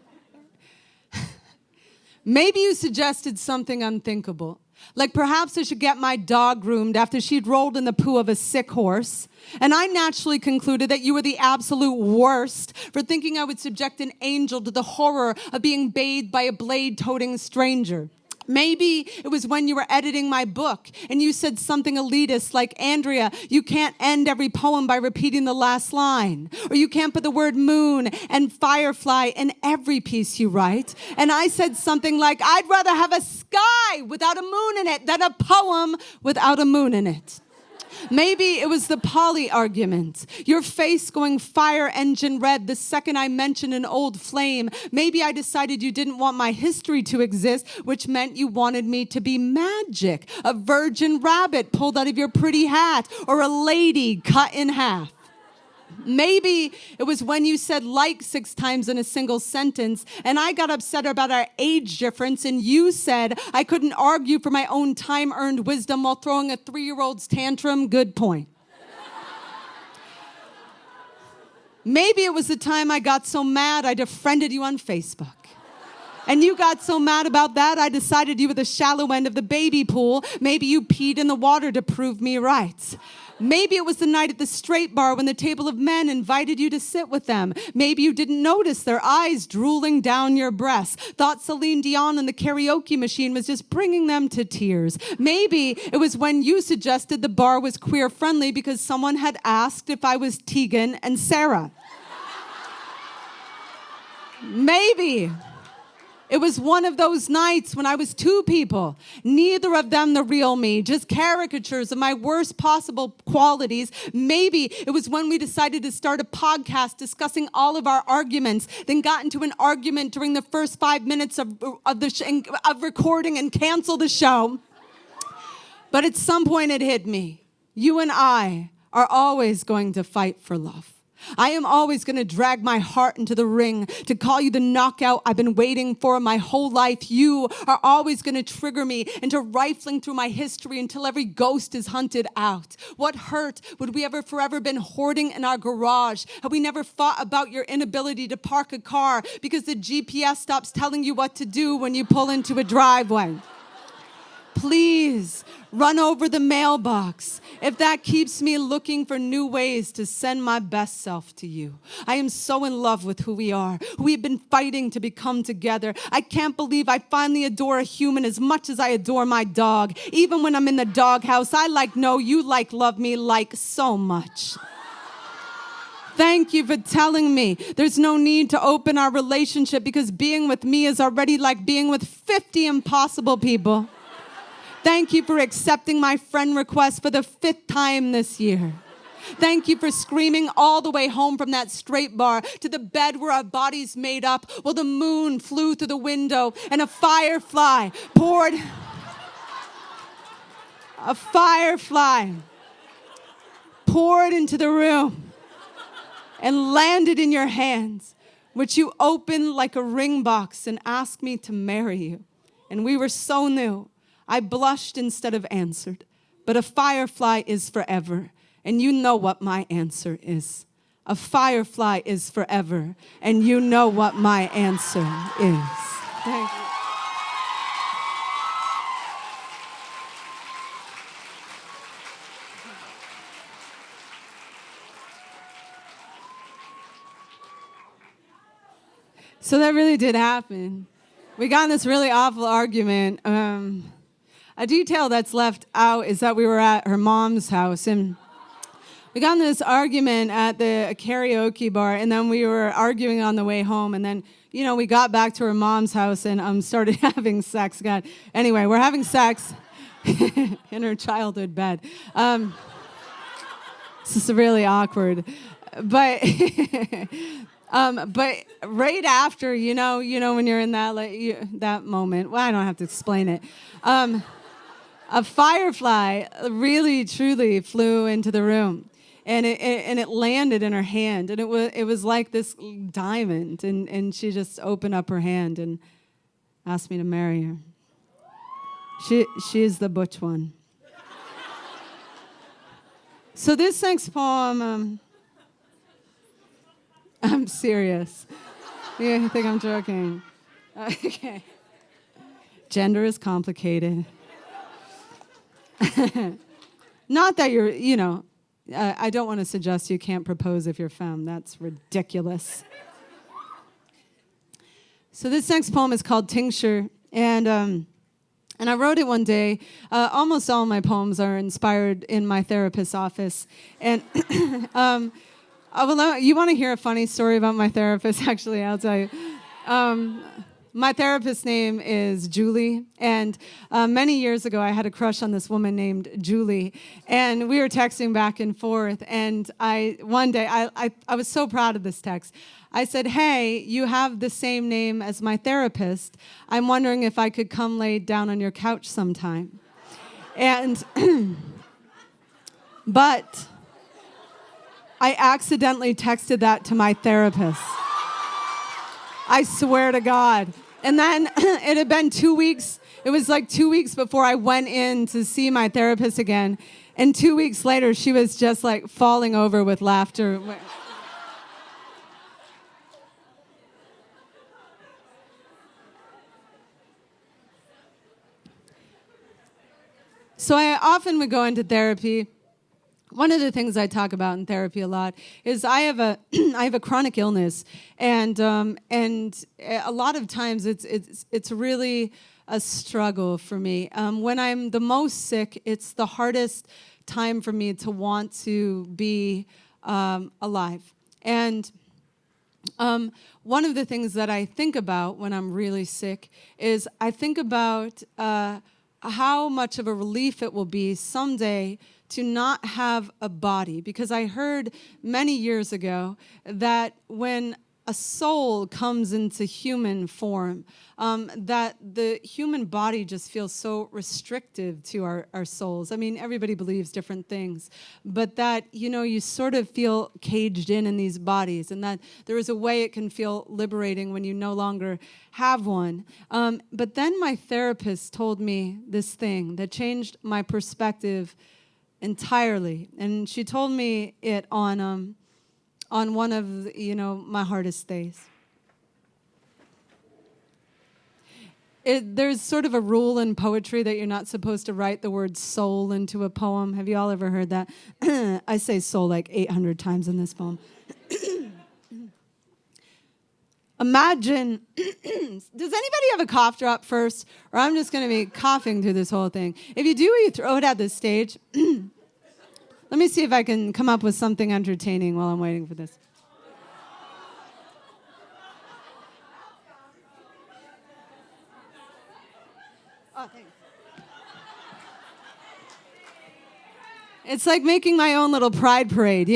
maybe you suggested something unthinkable. Like perhaps I should get my dog groomed after she'd rolled in the poo of a sick horse. And I naturally concluded that you were the absolute worst for thinking I would subject an angel to the horror of being bathed by a blade-toting stranger. Maybe it was when you were editing my book and you said something elitist like, Andrea, you can't end every poem by repeating the last line. Or you can't put the word moon and firefly in every piece you write. And I said something like, I'd rather have a sky without a moon in it than a poem without a moon in it. Maybe it was the Polly argument. Your face going fire engine red the second I mentioned an old flame. Maybe I decided you didn't want my history to exist, which meant you wanted me to be magic. A virgin rabbit pulled out of your pretty hat, or a lady cut in half. Maybe it was when you said like 6 times in a single sentence, and I got upset about our age difference, and you said I couldn't argue for my own time-earned wisdom while throwing a 3-year-old's tantrum. Good point. Maybe it was the time I got so mad I defriended you on Facebook. And you got so mad about that, I decided you were the shallow end of the baby pool. Maybe you peed in the water to prove me right. Maybe it was the night at the straight bar when the table of men invited you to sit with them. Maybe you didn't notice their eyes drooling down your breasts. Thought Celine Dion on the karaoke machine was just bringing them to tears. Maybe it was when you suggested the bar was queer friendly because someone had asked if I was Tegan and Sarah. Maybe it was one of those nights when I was 2 people, neither of them the real me, just caricatures of my worst possible qualities. Maybe it was when we decided to start a podcast discussing all of our arguments, then got into an argument during the first 5 minutes of recording and canceled the show. But at some point it hit me. You and I are always going to fight for love. I am always going to drag my heart into the ring to call you the knockout I've been waiting for my whole life. You are always going to trigger me into rifling through my history until every ghost is hunted out. What hurt would we ever forever been hoarding in our garage? Have we never fought about your inability to park a car because the GPS stops telling you what to do when you pull into a driveway? Please run over the mailbox if that keeps me looking for new ways to send my best self to you. I am so in love with who we are, who we've been fighting to become together. I can't believe I finally adore a human as much as I adore my dog. Even when I'm in the doghouse, I know you love me so much. Thank you for telling me there's no need to open our relationship because being with me is already like being with 50 impossible people. Thank you for accepting my friend request for the 5th time this year. Thank you for screaming all the way home from that straight bar to the bed where our bodies made up while the moon flew through the window and a firefly poured into the room and landed in your hands, which you opened like a ring box and asked me to marry you. And we were so new. I blushed instead of answered. But a firefly is forever. And you know what my answer is. A firefly is forever. And you know what my answer is. Thank you. So that really did happen. We got in this really awful argument. A detail that's left out is that we were at her mom's house, and we got in this argument at the karaoke bar, and then we were arguing on the way home, and then, we got back to her mom's house and started having sex. God, anyway, we're having sex in her childhood bed. This is really awkward, but but right after, when you're in that that moment, well, I don't have to explain it. A firefly really, truly flew into the room, and it landed in her hand, and it was like this diamond, and she just opened up her hand and asked me to marry her. She is the butch one. So this next poem, I'm serious. You think I'm joking? Okay. Gender is complicated. Not that you're, I don't want to suggest you can't propose if you're femme. That's ridiculous. So this next poem is called Tincture, and And I wrote it one day. Almost all my poems are inspired in my therapist's office. And you want to hear a funny story about my therapist? Actually, I'll tell you. My therapist's name is Julie, and many years ago, I had a crush on this woman named Julie, and we were texting back and forth, and one day, I was so proud of this text. I said, "Hey, you have the same name as my therapist. I'm wondering if I could come lay down on your couch sometime." And, but I accidentally texted that to my therapist. I swear to God. And then it had been 2 weeks. It was like 2 weeks before I went in to see my therapist again. And 2 weeks later, she was just like falling over with laughter. So I often would go into therapy. One of the things I talk about in therapy a lot is I have a chronic illness, and a lot of times it's really a struggle for me. When I'm the most sick, it's the hardest time for me to want to be alive. And one of the things that I think about when I'm really sick is I think about how much of a relief it will be someday to not have a body. Because I heard many years ago that when a soul comes into human form, that the human body just feels so restrictive to our souls. I mean, everybody believes different things, but that, you sort of feel caged in these bodies, and that there is a way it can feel liberating when you no longer have one. But then my therapist told me this thing that changed my perspective entirely, and she told me it on one of my hardest days. There's sort of a rule in poetry that you're not supposed to write the word soul into a poem. Have you all ever heard that? I say soul like 800 times in this poem. Imagine, does anybody have a cough drop first? Or I'm just going to be coughing through this whole thing. If you do, you throw it at the stage. Let me see if I can come up with something entertaining while I'm waiting for this. Oh, thanks. It's like making my own little pride parade,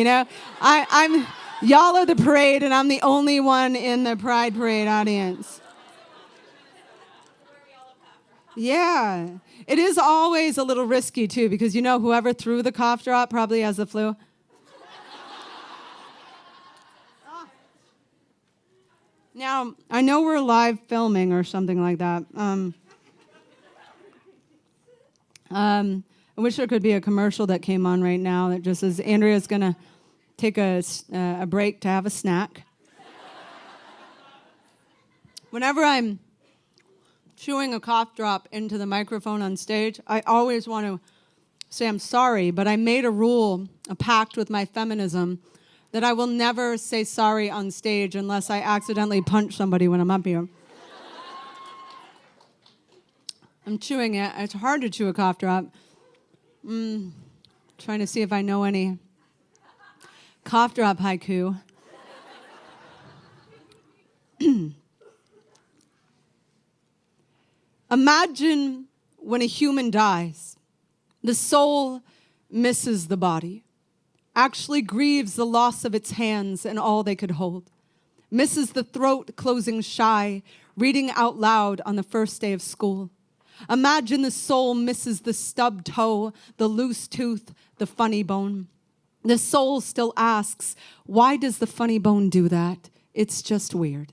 y'all are the parade, and I'm the only one in the pride parade audience. Yeah. It is always a little risky, too, because whoever threw the cough drop probably has the flu. Now, I know we're live filming or something like that. I wish there could be a commercial that came on right now that just says, Andrea's going to take a break to have a snack. Whenever I'm chewing a cough drop into the microphone on stage, I always want to say I'm sorry, but I made a pact with my feminism, that I will never say sorry on stage unless I accidentally punch somebody when I'm up here. I'm chewing it. It's hard to chew a cough drop. Trying to see if I know any cough drop haiku. Imagine when a human dies, the soul misses the body, actually grieves the loss of its hands and all they could hold, misses the throat closing shy, reading out loud on the first day of school. Imagine the soul misses the stubbed toe, the loose tooth, the funny bone. The soul still asks, why does the funny bone do that? It's just weird.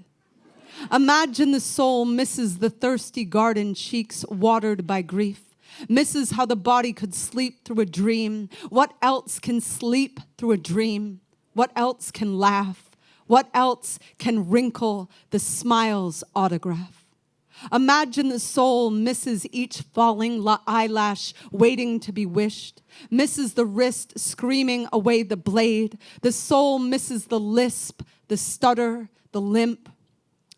Imagine the soul misses the thirsty garden cheeks watered by grief, misses how the body could sleep through a dream. What else can sleep through a dream? What else can laugh? What else can wrinkle the smile's autograph? Imagine the soul misses each falling eyelash waiting to be wished, misses the wrist screaming away the blade. The soul misses the lisp, the stutter, the limp.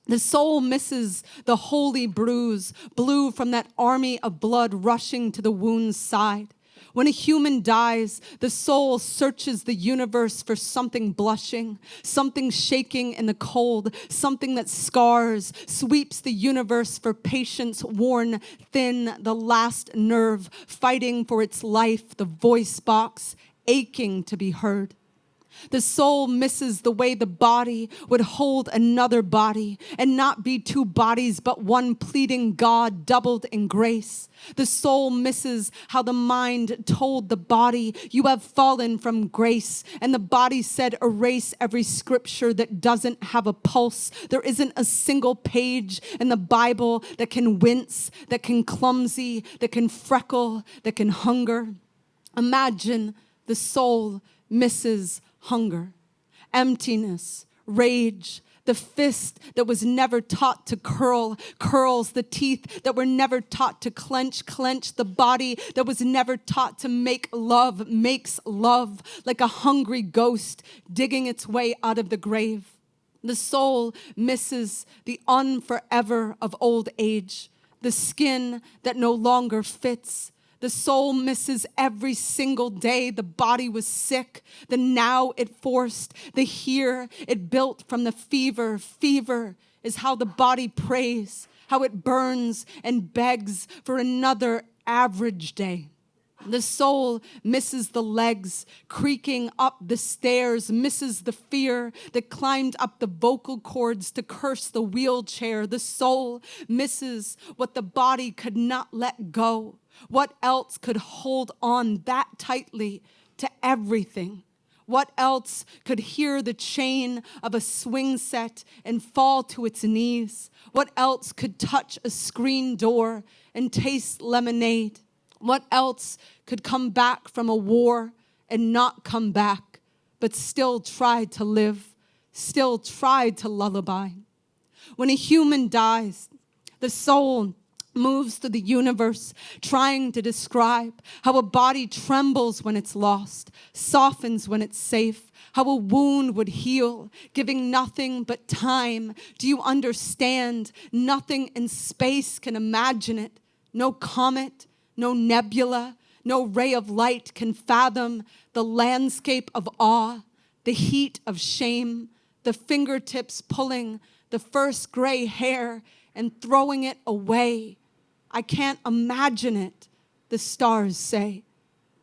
The soul misses the holy bruise, blue from that army of blood rushing to the wound's side. When a human dies, the soul searches the universe for something blushing, something shaking in the cold, something that scars, sweeps the universe for patience worn thin, the last nerve fighting for its life, the voice box aching to be heard. The soul misses the way the body would hold another body and not be two bodies, but one pleading God doubled in grace. The soul misses how the mind told the body, you have fallen from grace. And the body said, erase every scripture that doesn't have a pulse. There isn't a single page in the Bible that can wince, that can clumsy, that can freckle, that can hunger. Imagine the soul misses hunger, emptiness, rage, the fist that was never taught to curl, curls, the teeth that were never taught to clench, clench, the body that was never taught to make love, makes love like a hungry ghost digging its way out of the grave. The soul misses the unforever of old age, the skin that no longer fits. The soul misses every single day the body was sick, the now it forced, the here it built from the fever. Fever is how the body prays, how it burns and begs for another average day. The soul misses the legs creaking up the stairs, misses the fear that climbed up the vocal cords to curse the wheelchair. The soul misses what the body could not let go. What else could hold on that tightly to everything? What else could hear the chain of a swing set and fall to its knees? What else could touch a screen door and taste lemonade? What else could come back from a war and not come back, but still tried to live, still tried to lullaby? When a human dies, the soul moves through the universe, trying to describe how a body trembles when it's lost, softens when it's safe, how a wound would heal, giving nothing but time. Do you understand? Nothing in space can imagine it. No comet, no nebula, no ray of light can fathom the landscape of awe, the heat of shame, the fingertips pulling the first gray hair and throwing it away. I can't imagine it, the stars say.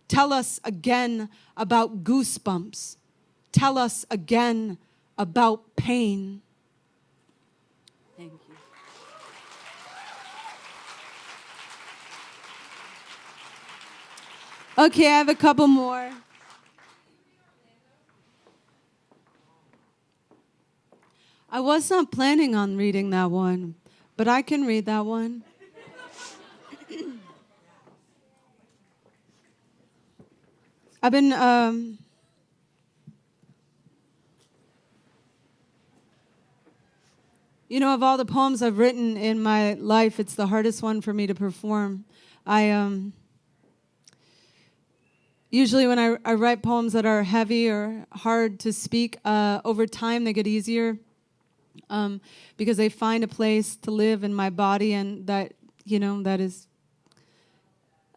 Tell us again about goosebumps. Tell us again about pain. Thank you. Okay, I have a couple more. I was not planning on reading that one, but I can read that one. I've been, of all the poems I've written in my life, it's the hardest one for me to perform. Usually when I write poems that are heavy or hard to speak, over time they get easier because they find a place to live in my body and that is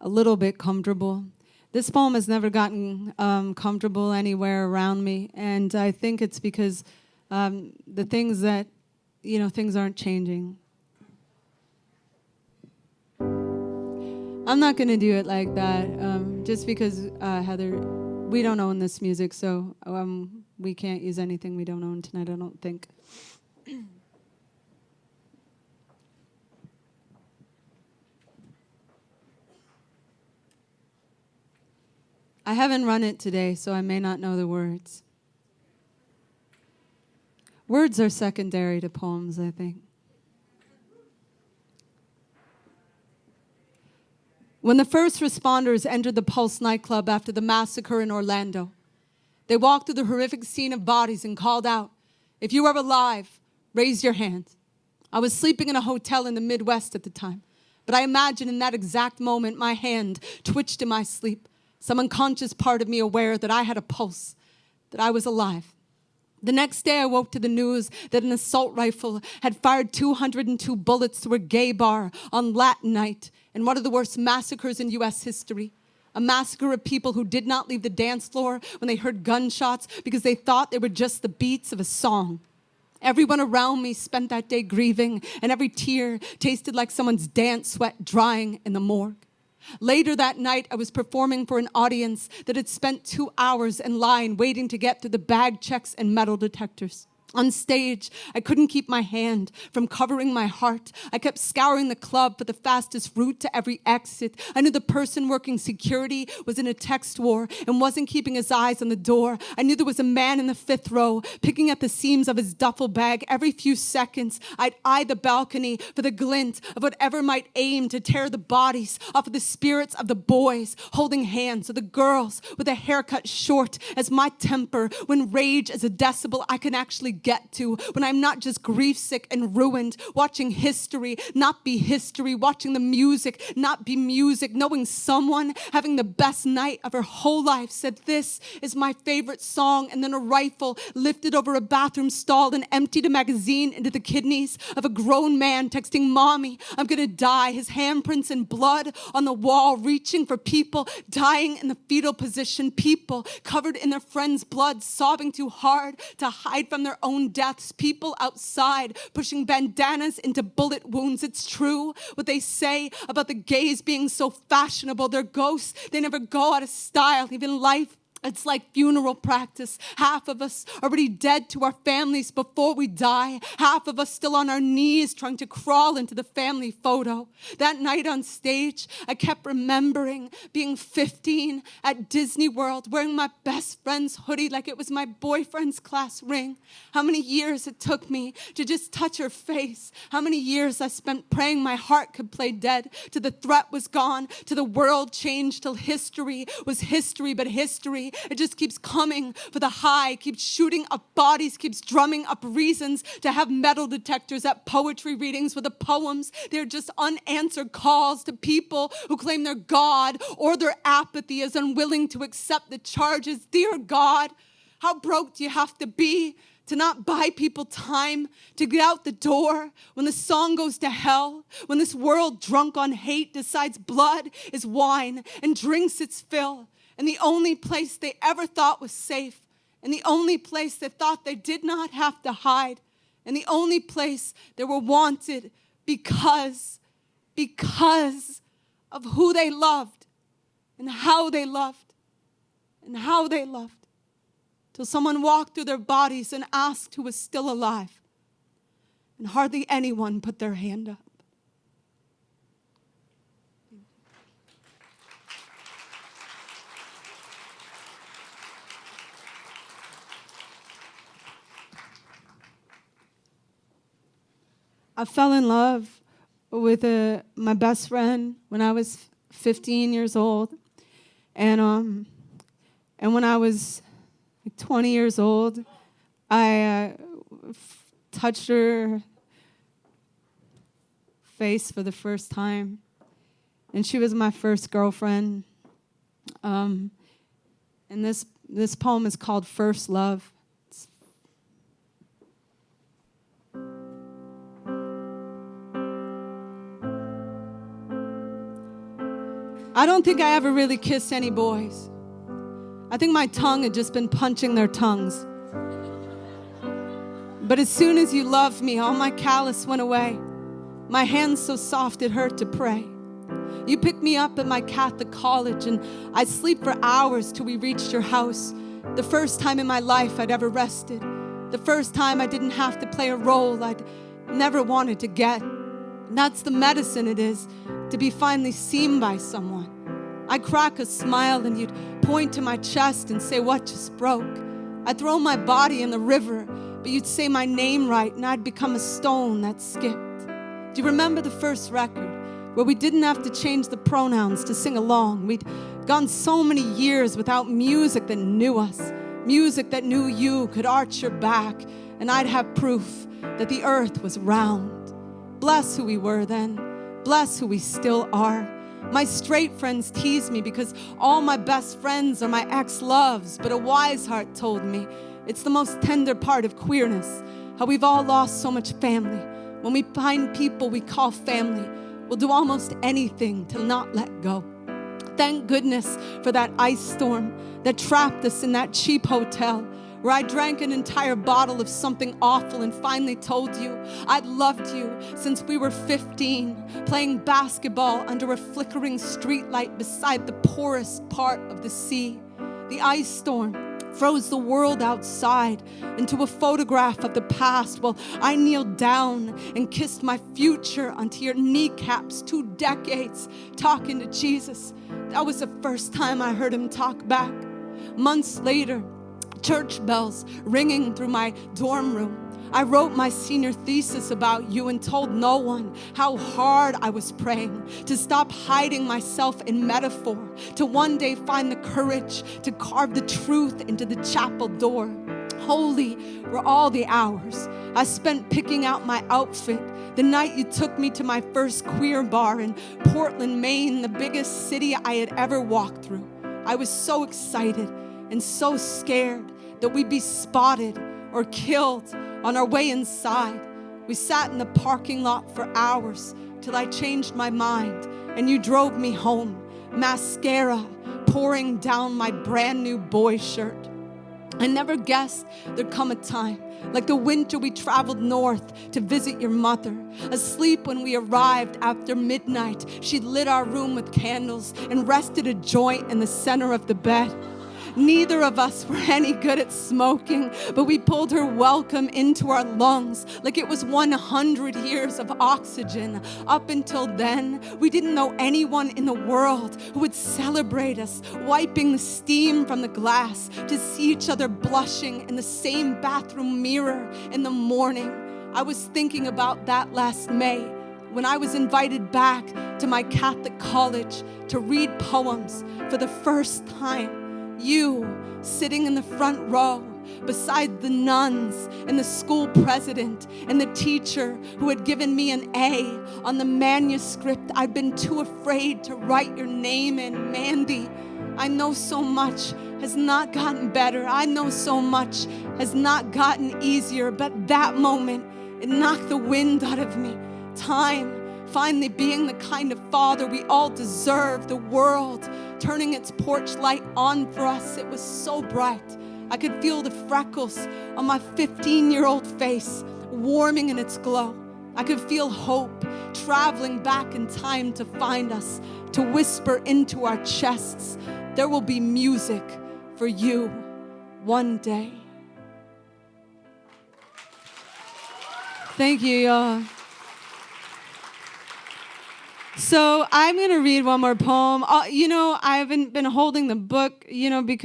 a little bit comfortable. This poem has never gotten comfortable anywhere around me, and I think it's because the things that, things aren't changing. I'm not going to do it like that, just because, Heather, we don't own this music, so we can't use anything we don't own tonight, I don't think. I haven't run it today, so I may not know the words. Words are secondary to poems, I think. When the first responders entered the Pulse nightclub after the massacre in Orlando, they walked through the horrific scene of bodies and called out, "If you are alive, raise your hand." I was sleeping in a hotel in the Midwest at the time, but I imagine in that exact moment my hand twitched in my sleep, some unconscious part of me aware that I had a pulse, that I was alive. The next day, I woke to the news that an assault rifle had fired 202 bullets through a gay bar on Latin night in one of the worst massacres in U.S. history. A massacre of people who did not leave the dance floor when they heard gunshots because they thought they were just the beats of a song. Everyone around me spent that day grieving, and every tear tasted like someone's dance sweat drying in the morgue. Later that night, I was performing for an audience that had spent 2 hours in line waiting to get through the bag checks and metal detectors. On stage, I couldn't keep my hand from covering my heart. I kept scouring the club for the fastest route to every exit. I knew the person working security was in a text war and wasn't keeping his eyes on the door. I knew there was a man in the 5th row picking at the seams of his duffel bag. Every few seconds, I'd eye the balcony for the glint of whatever might aim to tear the bodies off of the spirits of the boys holding hands, or the girls with a haircut short as my temper, when rage is a decibel I can actually get to, when I'm not just grief sick and ruined, watching history not be history, watching the music not be music, knowing someone having the best night of her whole life said, "This is my favorite song," and then a rifle lifted over a bathroom stall and emptied a magazine into the kidneys of a grown man texting, "Mommy, I'm gonna die," his handprints in blood on the wall, reaching for people dying in the fetal position, people covered in their friends' blood, sobbing too hard to hide from their own deaths, people outside pushing bandanas into bullet wounds. It's true what they say about the gays being so fashionable. They're ghosts. They never go out of style. Even life, it's like funeral practice. Half of us already dead to our families before we die. Half of us still on our knees trying to crawl into the family photo. That night on stage, I kept remembering being 15 at Disney World, wearing my best friend's hoodie like it was my boyfriend's class ring. How many years it took me to just touch her face. How many years I spent praying my heart could play dead, till the threat was gone, till the world changed, till history was history, but history, it just keeps coming for the high, keeps shooting up bodies, keeps drumming up reasons to have metal detectors at poetry readings with the poems. They're just unanswered calls to people who claim they're God, or their apathy is unwilling to accept the charges. Dear God, how broke do you have to be to not buy people time to get out the door when the song goes to hell, when this world drunk on hate decides blood is wine and drinks its fill? And the only place they ever thought was safe, and the only place they thought they did not have to hide, and the only place they were wanted because of who they loved and how they loved and how they loved, till someone walked through their bodies and asked who was still alive, and hardly anyone put their hand up. I fell in love with my best friend when I was 15 years old, and when I was 20 years old, I touched her face for the first time, and she was my first girlfriend. And this poem is called "First Love." I don't think I ever really kissed any boys. I think my tongue had just been punching their tongues. But as soon as you loved me, all my callous went away. My hands so soft it hurt to pray. You picked me up at my Catholic college, and I'd sleep for hours till we reached your house. The first time in my life I'd ever rested. The first time I didn't have to play a role I'd never wanted to get. And that's the medicine it is to be finally seen by someone. I'd crack a smile and you'd point to my chest and say, "What just broke?" I'd throw my body in the river, but you'd say my name right and I'd become a stone that skipped. Do you remember the first record where we didn't have to change the pronouns to sing along? We'd gone so many years without music that knew us, music that knew you could arch your back, and I'd have proof that the earth was round. Bless who we were then. Bless who we still are. My straight friends tease me because all my best friends are my ex-loves, but a wise heart told me It's the most tender part of queerness, how we've all lost so much family. When we find people we call family, we'll do almost anything to not let go. Thank goodness for that ice storm that trapped us in that cheap hotel where I drank an entire bottle of something awful and finally told you I'd loved you since we were 15, playing basketball under a flickering streetlight beside the poorest part of the sea. The ice storm froze the world outside into a photograph of the past while I kneeled down and kissed my future onto your kneecaps, 2 decades talking to Jesus. That was the first time I heard him talk back. Months later, church bells ringing through my dorm room. I wrote my senior thesis about you and told no one how hard I was praying to stop hiding myself in metaphor, to one day find the courage to carve the truth into the chapel door. Holy were all the hours I spent picking out my outfit the night you took me to my first queer bar in Portland, Maine, the biggest city I had ever walked through. I was so excited and so scared that we'd be spotted or killed on our way inside. We sat in the parking lot for hours till I changed my mind and you drove me home, mascara pouring down my brand new boy shirt. I never guessed there'd come a time, like the winter we traveled north to visit your mother. Asleep when we arrived after midnight, she'd lit our room with candles and rested a joint in the center of the bed. Neither of us were any good at smoking, but we pulled her welcome into our lungs like it was 100 years of oxygen. Up until then, we didn't know anyone in the world who would celebrate us, wiping the steam from the glass to see each other blushing in the same bathroom mirror in the morning. I was thinking about that last May when I was invited back to my Catholic college to read poems for the first time. You sitting in the front row beside the nuns and the school president and the teacher who had given me an A on the manuscript I'd been too afraid to write your name in. Mandy, I know so much has not gotten better. I know so much has not gotten easier, but that moment, it knocked the wind out of me. Time finally being the kind of father we all deserve, the world turning its porch light on for us. It was so bright. I could feel the freckles on my 15-year-old face warming in its glow. I could feel hope traveling back in time to find us, to whisper into our chests, there will be music for you one day. Thank you, y'all. So I'm going to read one more poem. I haven't been holding the book,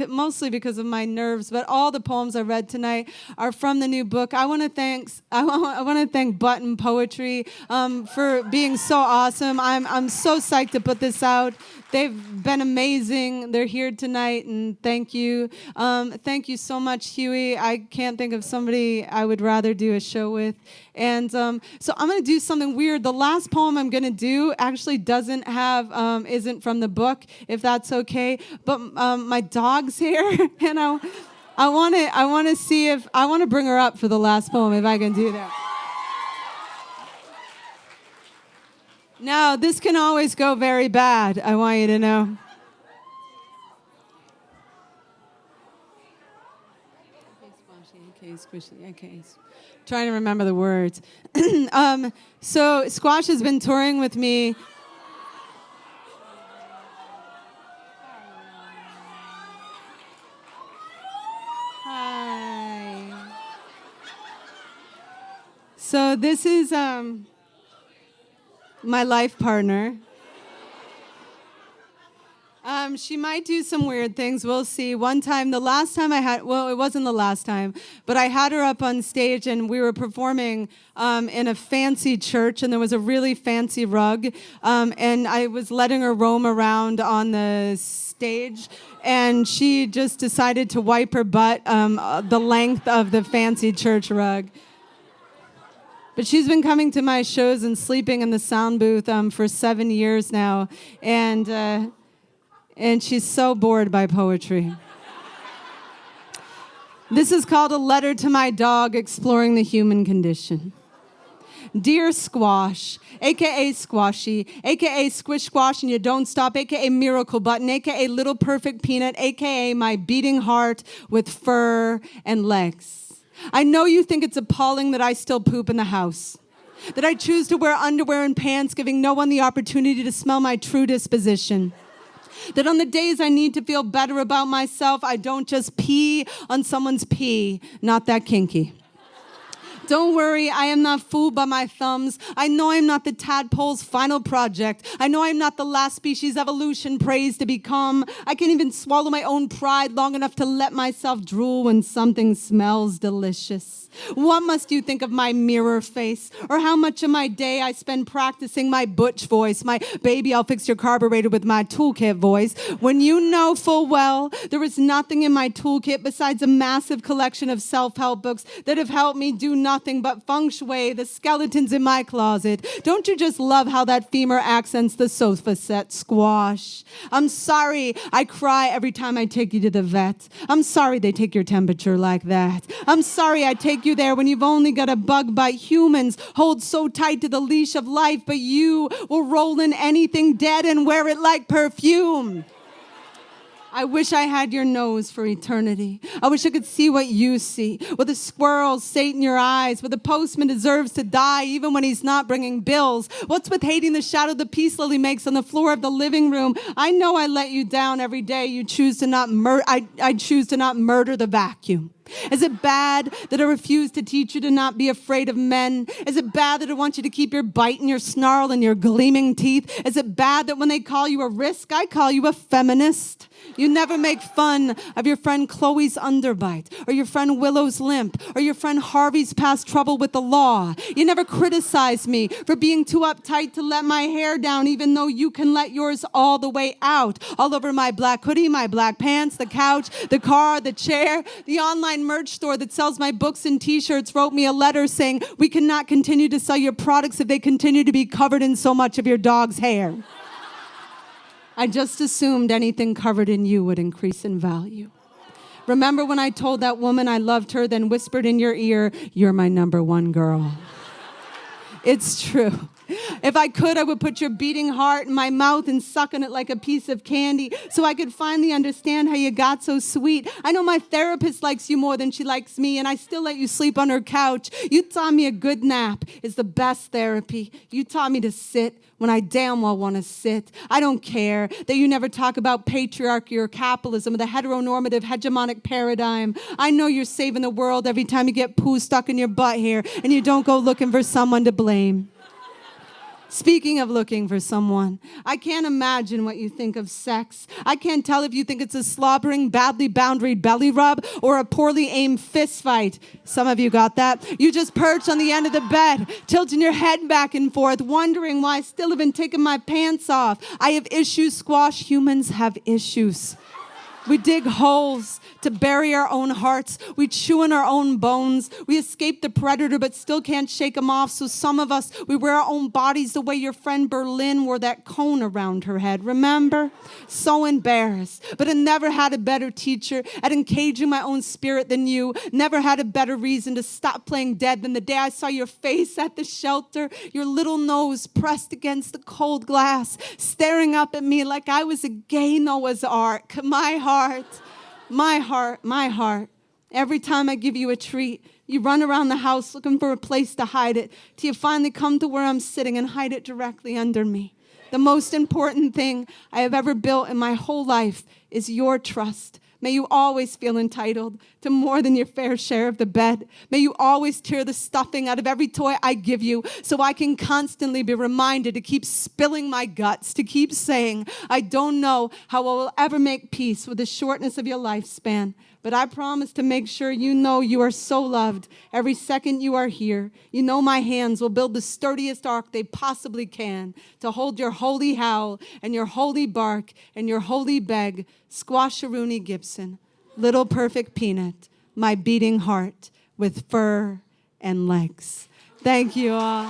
mostly because of my nerves, but all the poems I read tonight are from the new book. I want to thank Button Poetry for being so awesome. I'm so psyched to put this out. They've been amazing. They're here tonight, and thank you. Thank you so much, Huey. I can't think of somebody I would rather do a show with. And so I'm going to do something weird. The last poem I'm going to do actually isn't from the book, if that's okay. But my dog's here, and I want to bring her up for the last poem, if I can do that. Now, this can always go very bad, I want you to know. Okay, squishy. Okay. Trying to remember the words. So Squash has been touring with me. Hi. So this is my life partner. She might do some weird things. We'll see. One time, it wasn't the last time, but I had her up on stage and we were performing in a fancy church and there was a really fancy rug. And I was letting her roam around on the stage and she just decided to wipe her butt the length of the fancy church rug. But she's been coming to my shows and sleeping in the sound booth for 7 years now. And she's so bored by poetry. This is called A Letter to My Dog Exploring the Human Condition. Dear Squash, a.k.a. Squashy, a.k.a. Squish Squash and You Don't Stop, a.k.a. Miracle Button, a.k.a. Little Perfect Peanut, a.k.a. my beating heart with fur and legs. I know you think it's appalling that I still poop in the house, that I choose to wear underwear and pants, giving no one the opportunity to smell my true disposition. That on the days I need to feel better about myself, I don't just pee on someone's pee, not that kinky. Don't worry, I am not fooled by my thumbs. I know I'm not the tadpole's final project. I know I'm not the last species evolution praised to become. I can't even swallow my own pride long enough to let myself drool when something smells delicious. What must you think of my mirror face? Or how much of my day I spend practicing my butch voice, my baby I'll fix your carburetor with my toolkit voice, when you know full well there is nothing in my toolkit besides a massive collection of self-help books that have helped me do nothing but feng shui the skeletons in my closet. Don't you just love how that femur accents the sofa set, Squash? I'm sorry I cry every time I take you to the vet. I'm sorry they take your temperature like that. I'm sorry I take you there when you've only got a bug bite. Humans hold so tight to the leash of life, but you will roll in anything dead and wear it like perfume. I wish I had your nose for eternity. I wish I could see what you see. With the squirrels sate in your eyes. Where the postman deserves to die even when he's not bringing bills. What's with hating the shadow the peace lily makes on the floor of the living room? I know I let you down every day. You choose to not I choose to not murder the vacuum. Is it bad that I refuse to teach you to not be afraid of men? Is it bad that I want you to keep your bite and your snarl and your gleaming teeth? Is it bad that when they call you a risk, I call you a feminist? You never make fun of your friend Chloe's underbite, or your friend Willow's limp, or your friend Harvey's past trouble with the law. You never criticize me for being too uptight to let my hair down, even though you can let yours all the way out, all over my black hoodie, my black pants, the couch, the car, the chair. The online merch store that sells my books and t-shirts wrote me a letter saying, we cannot continue to sell your products if they continue to be covered in so much of your dog's hair. I just assumed anything covered in you would increase in value. Remember when I told that woman I loved her, then whispered in your ear, you're my number one girl. It's true. If I could, I would put your beating heart in my mouth and suck on it like a piece of candy so I could finally understand how you got so sweet. I know my therapist likes you more than she likes me, and I still let you sleep on her couch. You taught me a good nap is the best therapy. You taught me to sit when I damn well want to sit. I don't care that you never talk about patriarchy or capitalism or the heteronormative hegemonic paradigm. I know you're saving the world every time you get poo stuck in your butt hair and you don't go looking for someone to blame. Speaking of looking for someone, I can't imagine what you think of sex. I can't tell if you think it's a slobbering, badly boundaried belly rub or a poorly aimed fist fight. Some of you got that. You just perch on the end of the bed, tilting your head back and forth, wondering why I still haven't taken my pants off. I have issues, Squash. Humans have issues. We dig holes to bury our own hearts. We chew on our own bones. We escape the predator but still can't shake him off. So some of us, we wear our own bodies the way your friend Berlin wore that cone around her head. Remember? So embarrassed. But I never had a better teacher at engaging my own spirit than you. Never had a better reason to stop playing dead than the day I saw your face at the shelter, your little nose pressed against the cold glass, staring up at me like I was a gay Noah's Ark. My heart. Every time I give you a treat, you run around the house looking for a place to hide it till you finally come to where I'm sitting and hide it directly under me. The most important thing I have ever built in my whole life is your trust. May you always feel entitled to more than your fair share of the bed. May you always tear the stuffing out of every toy I give you so I can constantly be reminded to keep spilling my guts, to keep saying, I don't know how I will ever make peace with the shortness of your lifespan, but I promise to make sure you know you are so loved every second you are here. You know my hands will build the sturdiest ark they possibly can to hold your holy howl and your holy bark and your holy beg. Squash Andrea Gibson, Little Perfect Peanut, my beating heart with fur and legs. Thank you all.